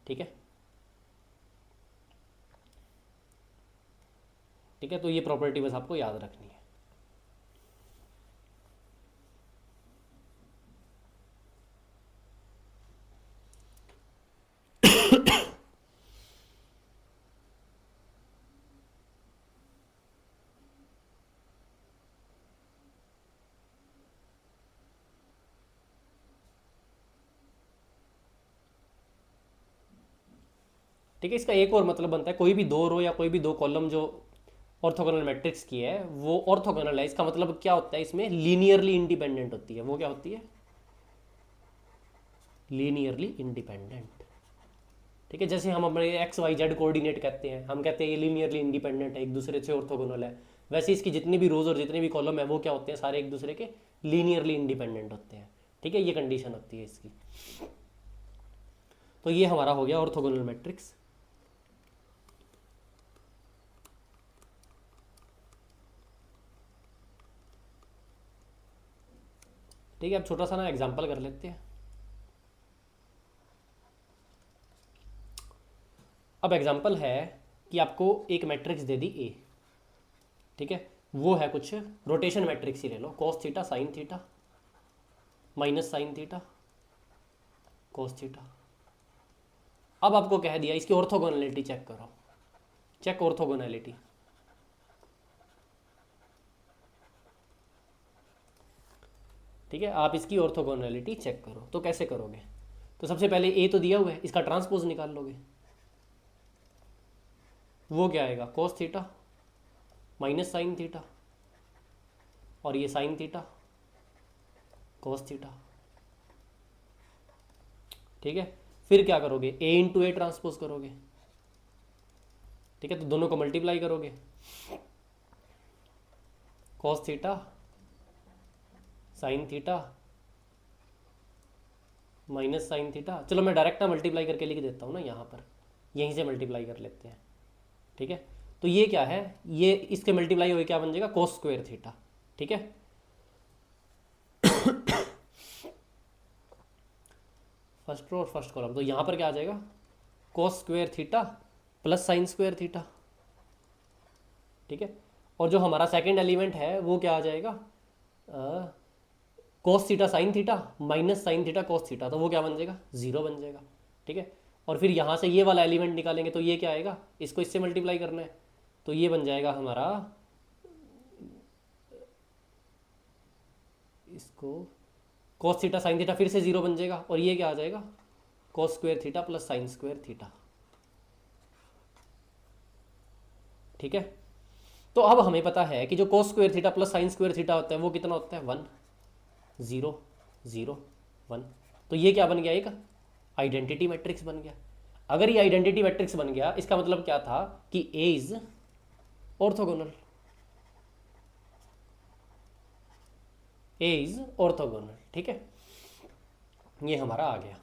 ठीक है, ठीक है, तो ये प्रॉपर्टी बस आपको याद रखनी है। ठीक है, इसका एक और मतलब बनता है, कोई भी दो रो या कोई भी दो कॉलम जो ऑर्थोगोनल मैट्रिक्स की है वो ऑर्थोगोनल है। इसका मतलब क्या होता है, इसमें लीनियरली इंडिपेंडेंट होती है। वो क्या होती है, लीनियरली इंडिपेंडेंट। ठीक है, जैसे हम अपने एक्स वाई जेड कोऑर्डिनेट कहते हैं, हम कहते हैं ये लीनियरली इंडिपेंडेंट है, एक दूसरे से ऑर्थोगोनल है। वैसे इसकी जितनी भी रोज और जितने भी कॉलम है वो क्या होते हैं, सारे एक दूसरे के लीनियरली इंडिपेंडेंट होते हैं। ठीक है, ये कंडीशन होती है इसकी। तो ये हमारा हो गया ऑर्थोगोनल मैट्रिक्स। ठीक है, अब छोटा सा ना एग्जांपल कर लेते हैं। अब एग्जांपल है कि आपको एक मैट्रिक्स दे दी ए। ठीक है, वो है कुछ रोटेशन मैट्रिक्स ही ले लो, cos theta sin theta minus sin theta cos theta. अब आपको कह दिया इसकी ऑर्थोगोनैलिटी चेक करो, चेक ऑर्थोगोनैलिटी। ठीक है, आप इसकी ऑर्थोगोनैलिटी चेक करो, तो कैसे करोगे, तो सबसे पहले ए तो दिया हुआ है, इसका ट्रांसपोज निकाल लोगे। वो क्या आएगा, cos theta minus sin theta, और ये साइन थीटा कॉस थीटा। ठीक है, फिर क्या करोगे, ए इंटू ए ट्रांसपोज करोगे। ठीक है, तो दोनों को मल्टीप्लाई करोगे, cos theta sin theta minus sin theta. चलो मैं डायरेक्ट ना मल्टीप्लाई करके लिख देता हूँ ना, यहाँ पर यहीं से मल्टीप्लाई कर लेते हैं। ठीक है, तो ये क्या है, ये इसके मल्टीप्लाई हुए क्या बन जाएगा, कोस स्क्वायर थीटा। ठीक है, फर्स्ट रो और फर्स्ट कॉलम, तो यहाँ पर क्या आ जाएगा, cos square theta plus sine square theta. ठीक है, और जो हमारा सेकंड एलिमेंट है वो क्या आ जाएगा, cos theta sin theta minus sin theta cos theta, तो वो क्या बन जाएगा, जीरो बन जाएगा। ठीक है, और फिर यहाँ से ये वाला एलिमेंट निकालेंगे तो ये क्या आएगा, इसको इससे मल्टीप्लाई करना है, तो ये बन जाएगा हमारा, इसको कोस थीटा साइन थीटा फिर से जीरो बन जाएगा, और ये क्या आ जाएगा, cos square theta plus sine square theta. ठीक है, तो अब हमें पता है कि जो cos square theta plus sine square theta होता है वो कितना होता है, 1 0 0 1। तो ये क्या बन गया, एक आइडेंटिटी मैट्रिक्स बन गया। अगर ये आइडेंटिटी मैट्रिक्स बन गया, इसका मतलब क्या था कि A is orthogonal, A is orthogonal. ठीक है, ये हमारा आ गया।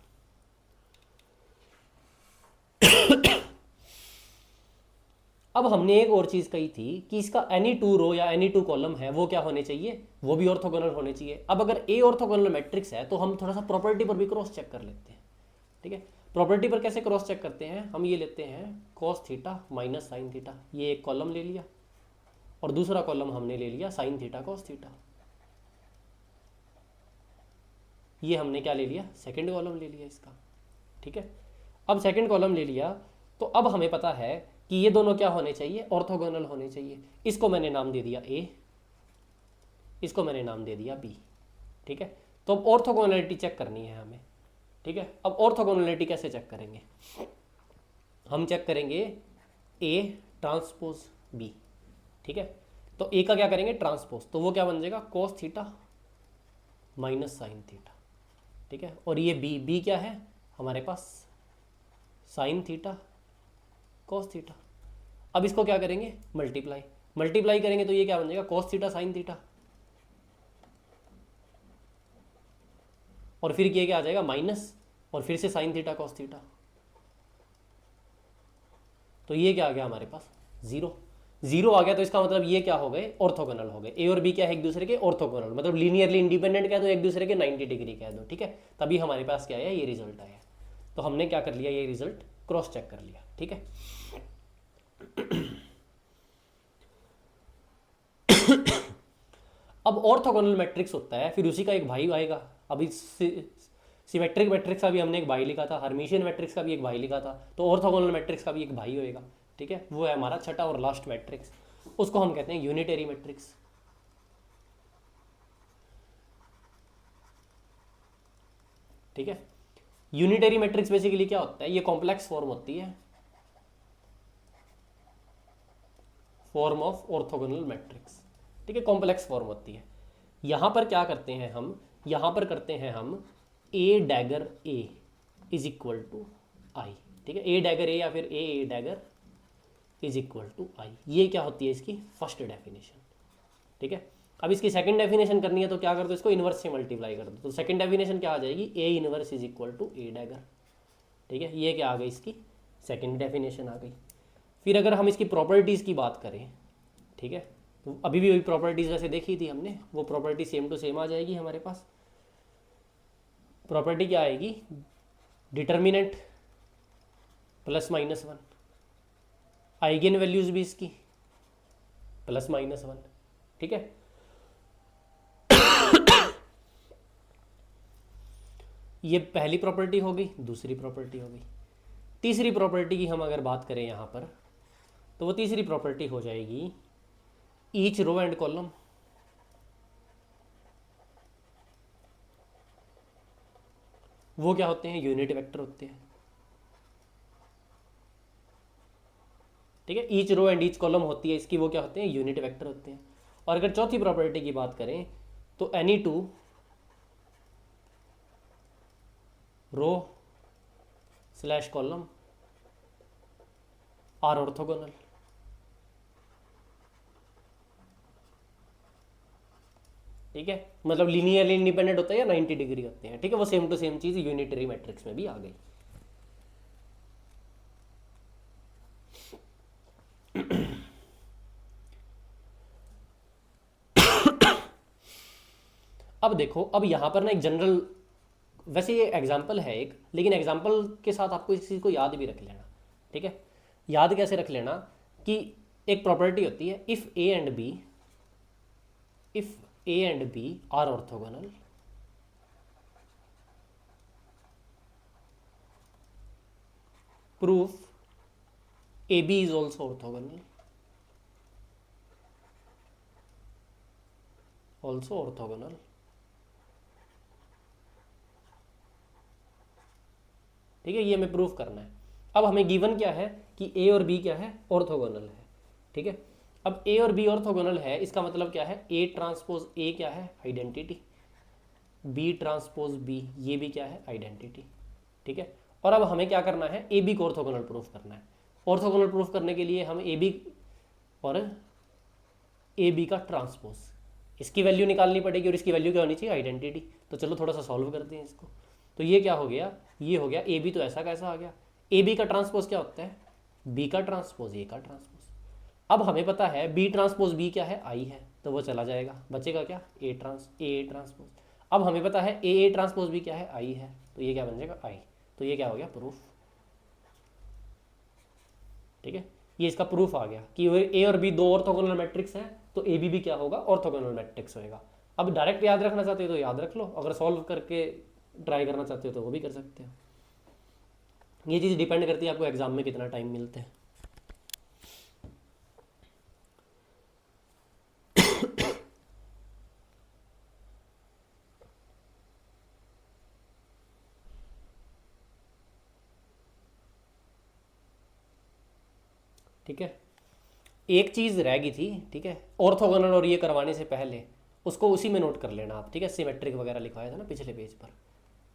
अब हमने एक और चीज़ कही थी कि इसका एनी टू रो या एनी टू कॉलम है वो क्या होने चाहिए, वो भी ऑर्थोगोनल होने चाहिए। अब अगर ए ऑर्थोगोनल मैट्रिक्स है तो हम थोड़ा सा प्रॉपर्टी पर भी क्रॉस चेक कर लेते हैं। ठीक है, प्रॉपर्टी पर कैसे क्रॉस चेक करते हैं, हम ये लेते हैं cos theta minus sin theta, ये एक कॉलम ले लिया, और दूसरा कॉलम हमने ले लिया साइन थीटा कॉस थीटा। ये हमने क्या ले लिया, सेकेंड कॉलम ले लिया इसका। ठीक है, अब सेकेंड कॉलम ले लिया तो अब हमें पता है कि ये दोनों क्या होने चाहिए, ऑर्थोगोनल होने चाहिए। इसको मैंने नाम दे दिया ए, इसको मैंने नाम दे दिया बी। ठीक है, तो अब ऑर्थोगोनलिटी चेक करनी है हमें। ठीक है, अब ऑर्थोगोनलिटी कैसे चेक करेंगे, हम चेक करेंगे ए ट्रांसपोज बी। ठीक है, तो ए का क्या करेंगे, ट्रांसपोज, तो वो क्या बन जाएगा, कोस थीटा माइनस साइन थीटा। ठीक है, और ये बी, बी क्या है हमारे पास, साइन थीटा कॉस थीटा। अब इसको क्या करेंगे, मल्टीप्लाई, मल्टीप्लाई करेंगे तो ये क्या बन जाएगा, कॉस थीटा साइन थीटा, और फिर ये क्या आ जाएगा माइनस, और फिर से साइन थीटा कॉस थीटा। तो ये क्या आ गया हमारे पास, जीरो। जीरो आ गया तो इसका मतलब ये क्या हो गए, ऑर्थोगोनल हो गए। ए और बी क्या है, एक दूसरे के ऑर्थोगोनल, मतलब लीनियरली इंडिपेंडेंट कह दो, एक दूसरे के 90 डिग्री कह दो, ठीक है। तभी हमारे पास क्या है, ये रिजल्ट आया। तो हमने क्या कर लिया, ये रिजल्ट क्रॉस चेक कर लिया, ठीक है। अब ऑर्थोगोनल मैट्रिक्स होता है, फिर उसी का एक भाई आएगा। अभी सिमेट्रिक मैट्रिक्स का भी हमने एक भाई लिखा था, हर्मिशियन मैट्रिक्स का भी एक भाई लिखा था, तो ऑर्थोगोनल मैट्रिक्स का भी एक भाई होएगा, ठीक है। वो है हमारा छठा और लास्ट मैट्रिक्स, उसको हम कहते हैं यूनिटरी मैट्रिक्स, ठीक है। यूनिटरी मैट्रिक्स बेसिकली क्या होता है, ये कॉम्प्लेक्स फॉर्म होती है, फॉर्म ऑफ ऑर्थोगोनल मैट्रिक्स, ठीक है, कॉम्प्लेक्स फॉर्म होती है। यहां पर क्या करते हैं हम, यहां पर करते हैं हम A dagger A is equal to I, ठीक है। ए डैगर ए या फिर A dagger is equal to I, ये क्या होती है इसकी फर्स्ट डेफिनेशन, ठीक है। अब इसकी सेकंड डेफिनेशन करनी है तो क्या कर दो, इसको इनवर्स से मल्टीप्लाई कर दो, तो सेकंड डेफिनेशन क्या आ जाएगी, A inverse is equal to A dagger, ठीक है। ये क्या आ गई, इसकी सेकंड डेफिनेशन आ गई। फिर अगर हम इसकी प्रॉपर्टीज़ की बात करें, ठीक है, तो अभी भी वही प्रॉपर्टीज़ वैसे देखी थी हमने, वो प्रॉपर्टी सेम टू सेम आ जाएगी हमारे पास। प्रॉपर्टी क्या आएगी, determinant plus minus one, eigen values भी इसकी प्लस माइनस वन, ठीक है। ये पहली प्रॉपर्टी हो गई, दूसरी प्रॉपर्टी हो गई। तीसरी प्रॉपर्टी की हम अगर बात करें यहाँ पर, तो वो तीसरी प्रॉपर्टी हो जाएगी ईच रो एंड कॉलम वो क्या होते हैं, यूनिट वेक्टर होते हैं, ठीक है। Each row and each column होती है इसकी, वो क्या होते हैं, यूनिट वेक्टर होते हैं। और अगर चौथी प्रॉपर्टी की बात करें तो any two row slash column are orthogonal, ठीक है। मतलब लीनियरली इंडिपेंडेंट होता है या 90 डिग्री होते हैं, ठीक है। वो सेम टू सेम चीज यूनिटरी मैट्रिक्स में भी आ गई। अब देखो, अब यहां पर ना एक जनरल, वैसे ये एग्जाम्पल है एक, लेकिन एग्जाम्पल के साथ आपको इस चीज़ को याद भी रख लेना, ठीक है। याद कैसे रख लेना कि एक प्रॉपर्टी होती है, if A and B are orthogonal, proof A B is also orthogonal, ठीक है। ये हमें प्रूफ करना है। अब हमें गिवन क्या है कि ए और बी क्या है, ऑर्थोगोनल है, ठीक है। अब ए और बी ऑर्थोगोनल है, इसका मतलब क्या है, ए ट्रांसपोज ए क्या है, आइडेंटिटी, बी ट्रांसपोज बी ये भी क्या है, आइडेंटिटी, ठीक है। और अब हमें क्या करना है, ए बी को ऑर्थोगोनल प्रूफ करना है। ऑर्थोगोनल प्रूफ करने के लिए हम ए बी और ए बी का ट्रांसपोज, इसकी वैल्यू निकालनी पड़ेगी, और इसकी वैल्यू क्या होनी चाहिए, आइडेंटिटी। तो चलो थोड़ा सा सॉल्व करते हैं इसको। तो ये क्या हो गया, ये हो गया ए बी, तो ऐसा कैसा आ गया, ए बी का ट्रांसपोज क्या होता है, बी का ट्रांसपोज ए का ट्रांसपोज। अब हमें पता है बी ट्रांसपोज बी क्या है, आई है, तो वो चला जाएगा, बचेगा क्या, ए ट्रांसपोज। अब हमें पता है ए ट्रांसपोज बी क्या है, आई है, तो ये क्या बन जाएगा, आई। तो ये क्या हो गया, प्रूफ, ठीक है। ये इसका प्रूफ आ गया कि ए और बी दो ऑर्थोगोनल मैट्रिक्स है, तो ए बी भी क्या होगा, ऑर्थोगोनल मैट्रिक्स होएगा। अब डायरेक्ट याद रखना चाहते हो तो याद रख लो, अगर सॉल्व करके ट्राई करना चाहते हो तो वो भी कर सकते हो। ये चीज़ डिपेंड करती है आपको एग्जाम में कितना टाइम मिलता है। ठीक है, एक चीज़ रह गई थी, ठीक है, ऑर्थोगोनल और ये करवाने से पहले उसको उसी में नोट कर लेना आप, ठीक है। सिमेट्रिक वगैरह लिखवाया था ना पिछले पेज पर,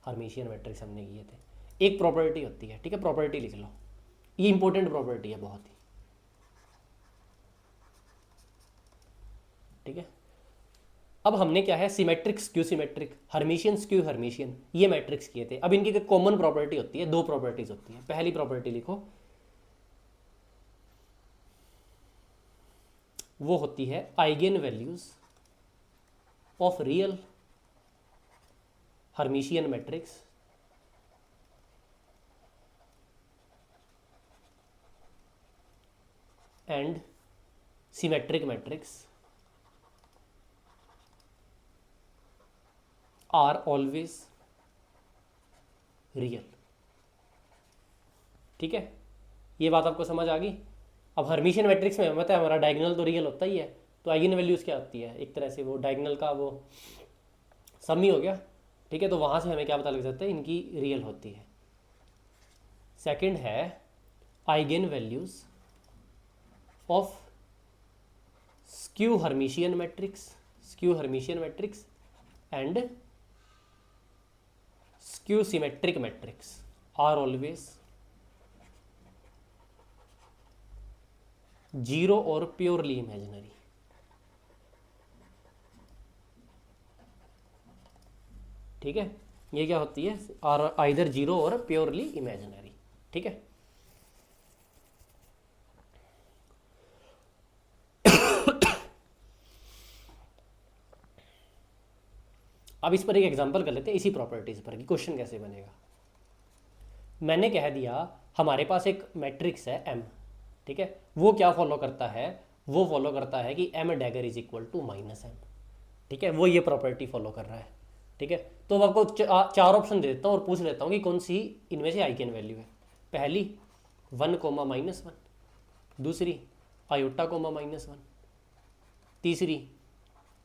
हर्मिशियन मैट्रिक्स हमने किए थे। एक प्रॉपर्टी होती है, ठीक है, प्रॉपर्टी लिख लो, ये इंपॉर्टेंट प्रॉपर्टी है बहुत ही। ठीक है। अब हमने क्या है, symmetric skew symmetric, Hermitian skew Hermitian, ये मैट्रिक्स किए थे। अब इनकी एक कॉमन प्रॉपर्टी होती है, दो प्रॉपर्टीज होती है। पहली प्रॉपर्टी लिखो, वो होती है eigen values of real Hermitian matrix and symmetric matrix are always real. ठीक है, ये बात आपको समझ आ गई। अब हर्मिशियन मैट्रिक्स में मतलब हमारा डायगोनल तो रियल होता ही है, तो आइगन वैल्यूज क्या होती है, एक तरह से वो डायगोनल का वो सम ही हो गया। ठीक है, तो वहाँ से हमें क्या पता लग सकता है, इनकी रियल होती है। सेकंड है eigen values of skew Hermitian matrix, skew Hermitian matrix and skew symmetric matrix are always zero और प्योरली इमेजिनरी। ठीक है, ये क्या होती है, आर आइदर जीरो और प्योरली इमेजिनरी। ठीक है, अब इस पर एक एग्जांपल कर लेते हैं, इसी प्रॉपर्टीज पर कि क्वेश्चन कैसे बनेगा। मैंने कह दिया हमारे पास एक मैट्रिक्स है एम, ठीक है, वो क्या फॉलो करता है, वो फॉलो करता है कि M dagger is equal to minus M. ठीक है, वो ये प्रॉपर्टी फॉलो कर रहा है। ठीक है, तो मैं आपको चार ऑप्शन दे देता हूँ और पूछ लेता हूँ कि कौन सी इनमें से आइगन वैल्यू है। पहली 1, -1, दूसरी आयोटा, -1, तीसरी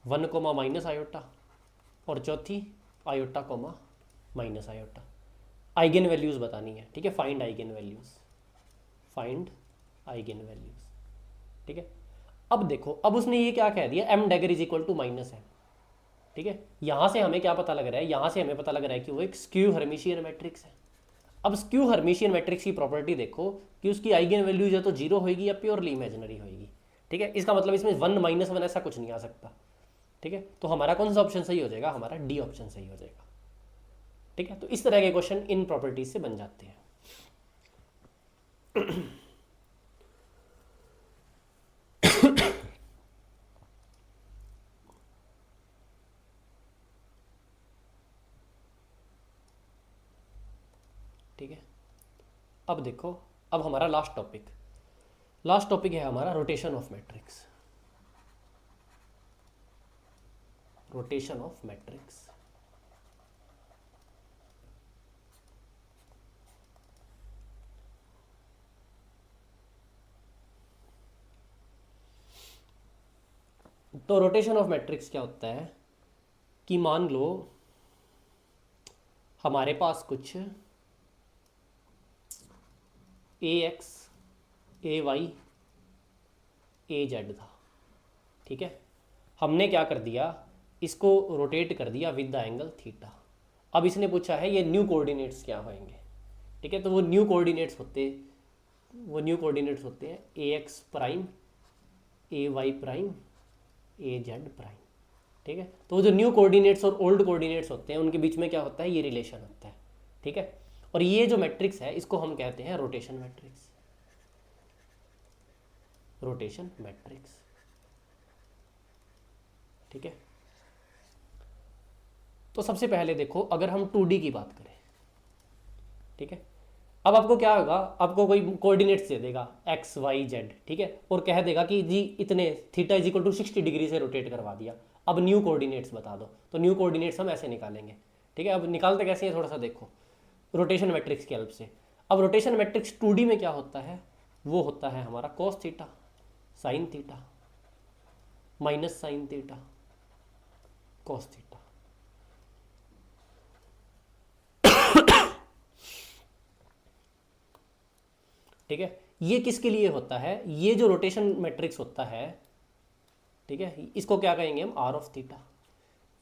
1, माइनस आयोटा, और चौथी iota, minus iota. Eigen values बतानी है। ठीक है, find eigen values, find eigen values. ठीक है, अब देखो, अब उसने ये क्या कह दिया, M dagger is equal to minus M. ठीक है, यहाँ से हमें क्या पता लग रहा है, यहाँ से हमें पता लग रहा है कि वो एक स्क्यू हर्मिशियन मैट्रिक्स है। अब स्क्यू हर्मिशियन मैट्रिक्स की प्रॉपर्टी देखो कि उसकी आइगन वैल्यूज है तो जीरो होगी या प्योरली इमेजिनरी होगी। ठीक है, इसका मतलब इसमें 1, -1 ऐसा कुछ नहीं आ सकता। ठीक है, तो हमारा कौन सा ऑप्शन सही हो जाएगा, हमारा डी ऑप्शन सही हो जाएगा। ठीक है, तो इस तरह के क्वेश्चन इन प्रॉपर्टीज से बन जाते हैं। ठीक है, अब देखो, अब हमारा लास्ट टॉपिक है हमारा rotation of matrix, rotation of matrix. तो रोटेशन ऑफ मैट्रिक्स क्या होता है कि मान लो हमारे पास कुछ ए एक्स, ए वाई, ए जेड था। ठीक है, हमने क्या कर दिया, इसको रोटेट कर दिया विद द एंगल थीटा। अब इसने पूछा है ये न्यू कोऑर्डिनेट्स क्या होंगे। ठीक है, तो वो न्यू कोऑर्डिनेट्स होते हैं ए एक्स प्राइम, ए वाई प्राइम, ए जेड प्राइम। ठीक है, तो वो जो न्यू कोऑर्डिनेट्स और ओल्ड कोऑर्डिनेट्स होते हैं उनके बीच में क्या होता है, ये रिलेशन होता है। ठीक है, और ये जो मैट्रिक्स है इसको हम कहते हैं रोटेशन मैट्रिक्स, रोटेशन मैट्रिक्स। ठीक है, तो सबसे पहले देखो, अगर हम 2D की बात करें, ठीक है, अब आपको क्या होगा, आपको कोई कोऑर्डिनेट्स दे देगा एक्स वाई जेड। ठीक है, और कह देगा कि जी इतने theta is equal to 60 degree से रोटेट करवा दिया, अब न्यू कोऑर्डिनेट्स बता दो। तो न्यू कोऑर्डिनेट्स हम ऐसे निकालेंगे। ठीक है, अब निकालते कैसे हैं, थोड़ा सा देखो, रोटेशन मैट्रिक्स की हेल्प से। अब रोटेशन मैट्रिक्स 2D में क्या होता है, वो होता है हमारा cos theta, sin theta, minus sin theta, cos theta. ठीक है, ये किसके लिए होता है, ये जो रोटेशन मैट्रिक्स होता है, ठीक है, इसको क्या कहेंगे हम, आर ऑफ थीटा।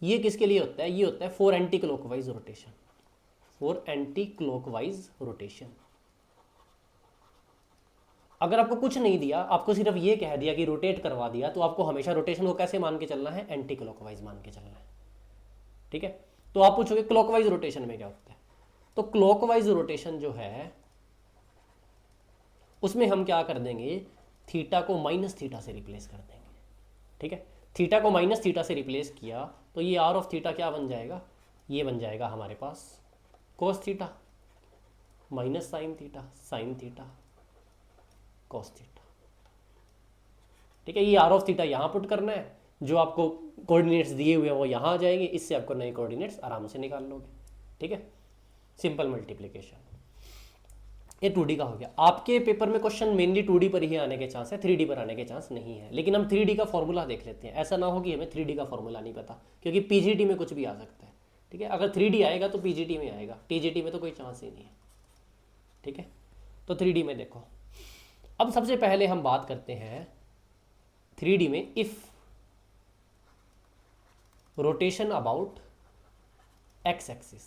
ये किसके लिए होता है, ये होता है for anti clockwise rotation, for anti clockwise rotation. अगर आपको कुछ नहीं दिया, आपको सिर्फ ये कह दिया कि रोटेट करवा दिया, तो आपको हमेशा रोटेशन को कैसे मान के चलना है, एंटी क्लॉकवाइज मान के चलना है। ठीक है, तो आप पूछोगे क्लॉकवाइज रोटेशन में क्या होता है, तो क्लॉकवाइज रोटेशन जो है उसमें हम क्या कर देंगे, थीटा को माइनस थीटा से रिप्लेस कर देंगे। ठीक है, थीटा को माइनस थीटा से रिप्लेस किया तो ये आर ऑफ थीटा क्या बन जाएगा, ये बन जाएगा हमारे पास cos theta minus sin theta cos theta. ठीक है, ये आर ऑफ थीटा यहाँ पुट करना है, जो आपको कोऑर्डिनेट्स दिए हुए हैं वो यहाँ आ जाएंगे, इससे आपको नए कोऑर्डिनेट्स आराम से निकाल लोगे। ठीक है, सिंपल मल्टीप्लिकेशन। ये 2D का हो गया। आपके पेपर में क्वेश्चन मेनली 2D पर ही आने के चांस है, 3D पर आने के चांस नहीं है। लेकिन हम 3D का फॉर्मूला देख लेते हैं, ऐसा ना हो कि हमें 3D का फॉर्मूला नहीं पता, क्योंकि पीजीटी में कुछ भी आ सकता है। ठीक है, अगर 3D आएगा तो पीजीटी में आएगा, टीजीटी में तो कोई चांस ही नहीं है। ठीक है, तो 3D में देखो, अब सबसे पहले हम बात करते हैं 3D में, if rotation about x axis.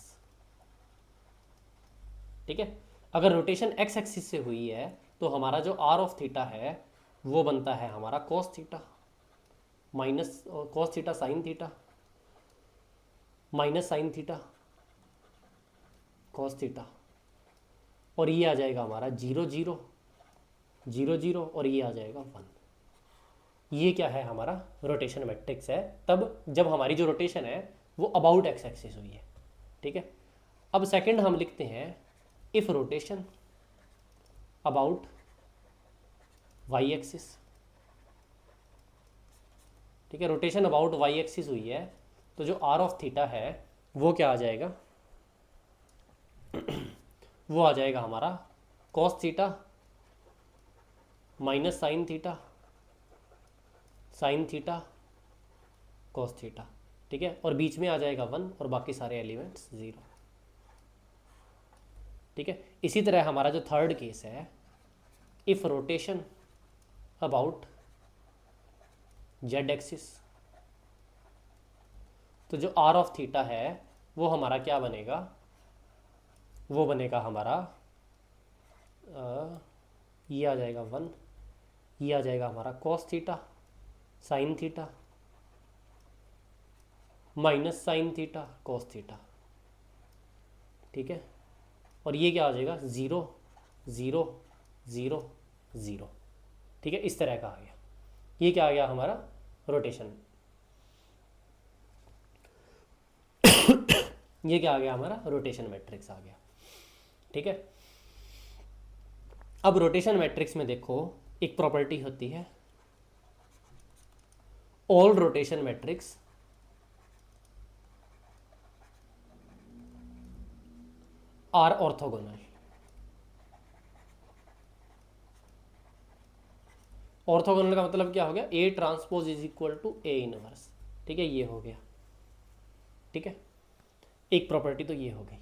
ठीक है, अगर रोटेशन एक्स एक्सिस से हुई है तो हमारा जो आर ऑफ थीटा है वो बनता है हमारा cos theta minus cos theta sin theta minus sin theta cos theta, और ये आ जाएगा हमारा 0 0 0 0 और ये आ जाएगा 1। ये क्या है, हमारा रोटेशन मैट्रिक्स है तब जब हमारी जो रोटेशन है वो अबाउट एक्स एक्सिस हुई है। ठीक है, अब सेकंड हम लिखते हैं if rotation about Y axis. ठीक है, रोटेशन अबाउट वाई एक्सिस हुई है तो जो आर ऑफ थीटा है वो क्या आ जाएगा, वो आ जाएगा हमारा cos theta minus sin theta cos theta. ठीक है, और बीच में आ जाएगा 1 और बाकी सारे एलिमेंट्स 0। ठीक है, इसी तरह हमारा जो थर्ड केस है, if rotation about Z axis, तो जो आर ऑफ थीटा है वो हमारा क्या बनेगा, वो बनेगा हमारा ये आ जाएगा 1, ये आ जाएगा हमारा cos theta sin theta minus sin theta cos theta. ठीक है, और ये क्या आ जाएगा 0 0 0 0। ठीक है, इस तरह का आ गया। ये क्या आ गया हमारा रोटेशन ये क्या आ गया हमारा रोटेशन मैट्रिक्स आ गया। ठीक है, अब रोटेशन मैट्रिक्स में देखो एक प्रॉपर्टी होती है, all rotation matrix are orthogonal. Orthogonal का मतलब क्या हो गया, A transpose is equal to A inverse. ठीक है, ये हो गया। ठीक है, एक प्रॉपर्टी तो ये हो गई।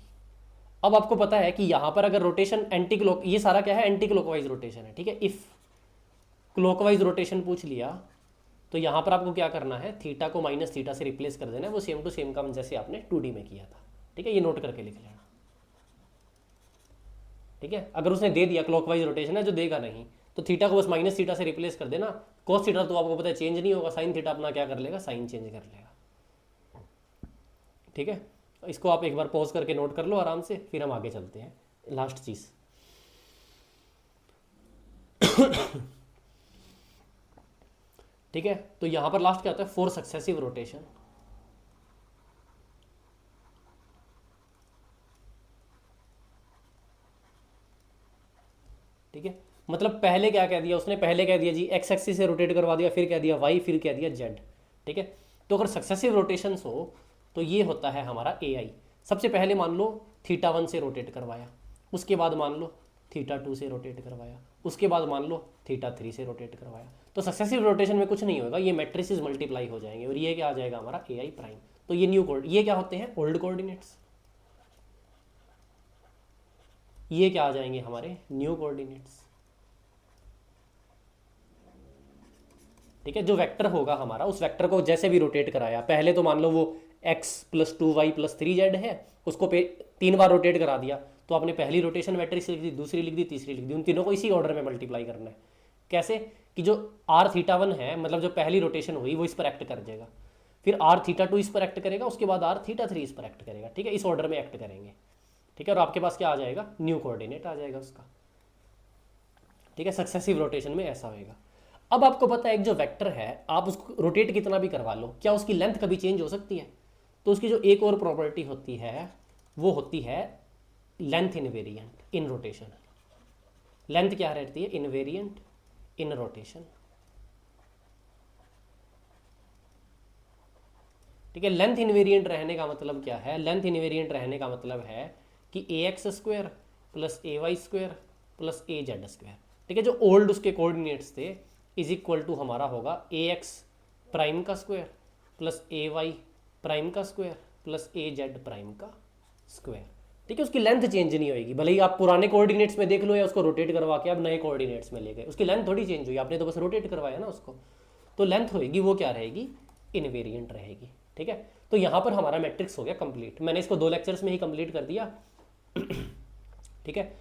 अब आपको पता है कि यहां पर अगर रोटेशन एंटी क्लॉक, ये सारा क्या है एंटी क्लॉकवाइज रोटेशन है। ठीक है, इफ क्लॉकवाइज रोटेशन पूछ लिया तो यहां पर आपको क्या करना है, थीटा को माइनस थीटा से रिप्लेस कर देना है, वो सेम टू सेम काम जैसे आपने 2D में किया था। ठीक है, ये नोट करके लिख लेना। ठीक है, अगर उसने दे दिया क्लॉकवाइज रोटेशन है, जो देगा नहीं, तो थीटा को बस माइनस थीटा से रिप्लेस कर देना। कॉस थीटा तो आपको पता है चेंज नहीं होगा, साइन थीटा अपना क्या कर लेगा, साइन चेंज कर लेगा। ठीक है, इसको आप एक बार पॉज करके नोट कर लो आराम से, फिर हम आगे चलते हैं। लास्ट चीज ठीक है, तो यहां पर लास्ट क्या होता है, फॉर सक्सेसिव रोटेशन। ठीक है, मतलब पहले क्या कह दिया उसने, पहले कह दिया जी एक्स एक्सिस से रोटेट करवा दिया, फिर कह दिया वाई, फिर कह दिया जेड। ठीक है, तो अगर सक्सेसिव रोटेशंस हो तो ये होता है हमारा ए आई। सबसे पहले मान लो थीटा 1 से रोटेट करवाया, उसके बाद मान लो थीटा 2 से रोटेट करवाया, उसके बाद मान लो थीटा 3 से रोटेट करवाया। तो सक्सेसिव रोटेशन में कुछ नहीं होगा, ये मैट्रिसेस मल्टीप्लाई हो जाएंगे और ये क्या आ जाएगा हमारा ए आई प्राइम। तो ये न्यू कोड, ये क्या होते हैं ओल्ड कोऑर्डिनेट्स, ये क्या आ जाएंगे हमारे न्यू कोऑर्डिनेट्स। ठीक है, जो वेक्टर होगा हमारा, उस वेक्टर को जैसे भी रोटेट कराया, पहले तो मान लो वो x + 2y + 3z है, उसको 3 बार रोटेट करा दिया, तो तो आपने पहली रोटेशन मैट्रिक्स लिख दी, दूसरी लिख दी, तीसरी लिख दी, उन तीनों को इसी ऑर्डर में मल्टीप्लाई करना है। कैसे कि जो आर थीटा 1 है, मतलब जो पहली रोटेशन हुई वो इस पर एक्ट कर जाएगा, फिर आर थीटा 2 इस पर एक्ट करेगा, उसके बाद आर थीटा 3 इस पर एक्ट करेगा। ठीक है, इस ऑर्डर में एक्ट करेंगे। ठीक है, और आपके पास क्या आ जाएगा, न्यू कोऑर्डिनेट आ जाएगा उसका। ठीक है, सक्सेसिव रोटेशन में ऐसा होएगा। अब आपको पता है एक जो वेक्टर है आप उसको रोटेट कितना भी करवा लो, क्या उसकी लेंथ कभी चेंज हो सकती है? तो उसकी जो एक और प्रॉपर्टी होती है वो होती है लेंथ इनवेरिएंट इन रोटेशन। लेंथ क्या रहती है? इनवेरिएंट इन रोटेशन। ठीक है, लेंथ इनवेरिएंट रहने का मतलब क्या है? लेंथ इनवेरिएंट रहने का मतलब है कि ए एक्स स्क्वायर प्लस ए वाई स्क्वायर प्लस ए जेड स्क्वायर, ठीक है, जो ओल्ड उसके कोऑर्डिनेट्स थे, इज इक्वल टू हमारा होगा ए एक्स प्राइम का स्क्वायर प्लस ए वाई प्राइम का स्क्वायर प्लस ए जेड प्राइम का स्क्वायर। ठीक है, उसकी लेंथ चेंज नहीं होगी, भले ही आप पुराने कोऑर्डिनेट्स में देख लो या उसको रोटेट करवा के अब नए कोऑर्डिनेट्स में ले गए, उसकी लेंथ थोड़ी चेंज हुई, आपने तो बस रोटेट करवाया ना उसको। तो लेंथ होएगी वो क्या रहेगी? इनवेरिएंट रहेगी। ठीक है, तो यहाँ पर हमारा मैट्रिक्स हो गया कंप्लीट। मैंने इसको 2 लेक्चर्स में ही कंप्लीट कर दिया। ठीक है,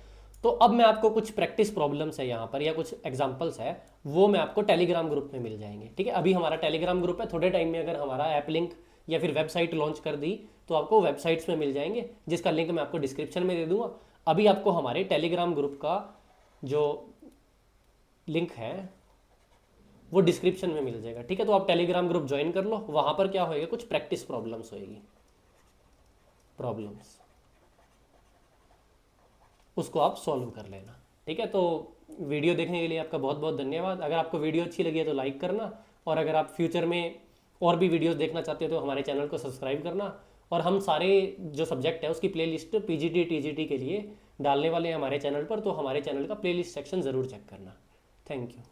तो अब मैं आपको कुछ प्रैक्टिस प्रॉब्लम्स है यहाँ पर या कुछ एग्जांपल्स है वो मैं आपको टेलीग्राम ग्रुप में मिल जाएंगे। ठीक है, अभी हमारा टेलीग्राम ग्रुप है, थोड़े टाइम में अगर हमारा ऐप लिंक या फिर वेबसाइट लॉन्च कर दी तो आपको वेबसाइट्स में मिल जाएंगे, जिसका लिंक मैं आपको डिस्क्रिप्शन में दे दूंगा। अभी आपको हमारे टेलीग्राम ग्रुप का जो लिंक है वो डिस्क्रिप्शन में मिल जाएगा। ठीक है, तो आप टेलीग्राम ग्रुप ज्वाइन कर लो, वहाँ पर क्या होएगा, कुछ प्रैक्टिस प्रॉब्लम्स होएगी, प्रॉब्लम्स उसको आप सॉल्व कर लेना। ठीक है, तो वीडियो देखने के लिए आपका बहुत बहुत धन्यवाद। अगर आपको वीडियो अच्छी लगी है तो लाइक करना, और अगर आप फ्यूचर में और भी वीडियोस देखना चाहते हो तो हमारे चैनल को सब्सक्राइब करना। और हम सारे जो सब्जेक्ट है उसकी प्लेलिस्ट पीजीटी टीजीटी के लिए डालने वाले हैं हमारे चैनल पर, तो हमारे चैनल का प्लेलिस्ट सेक्शन ज़रूर चेक करना। Thank you.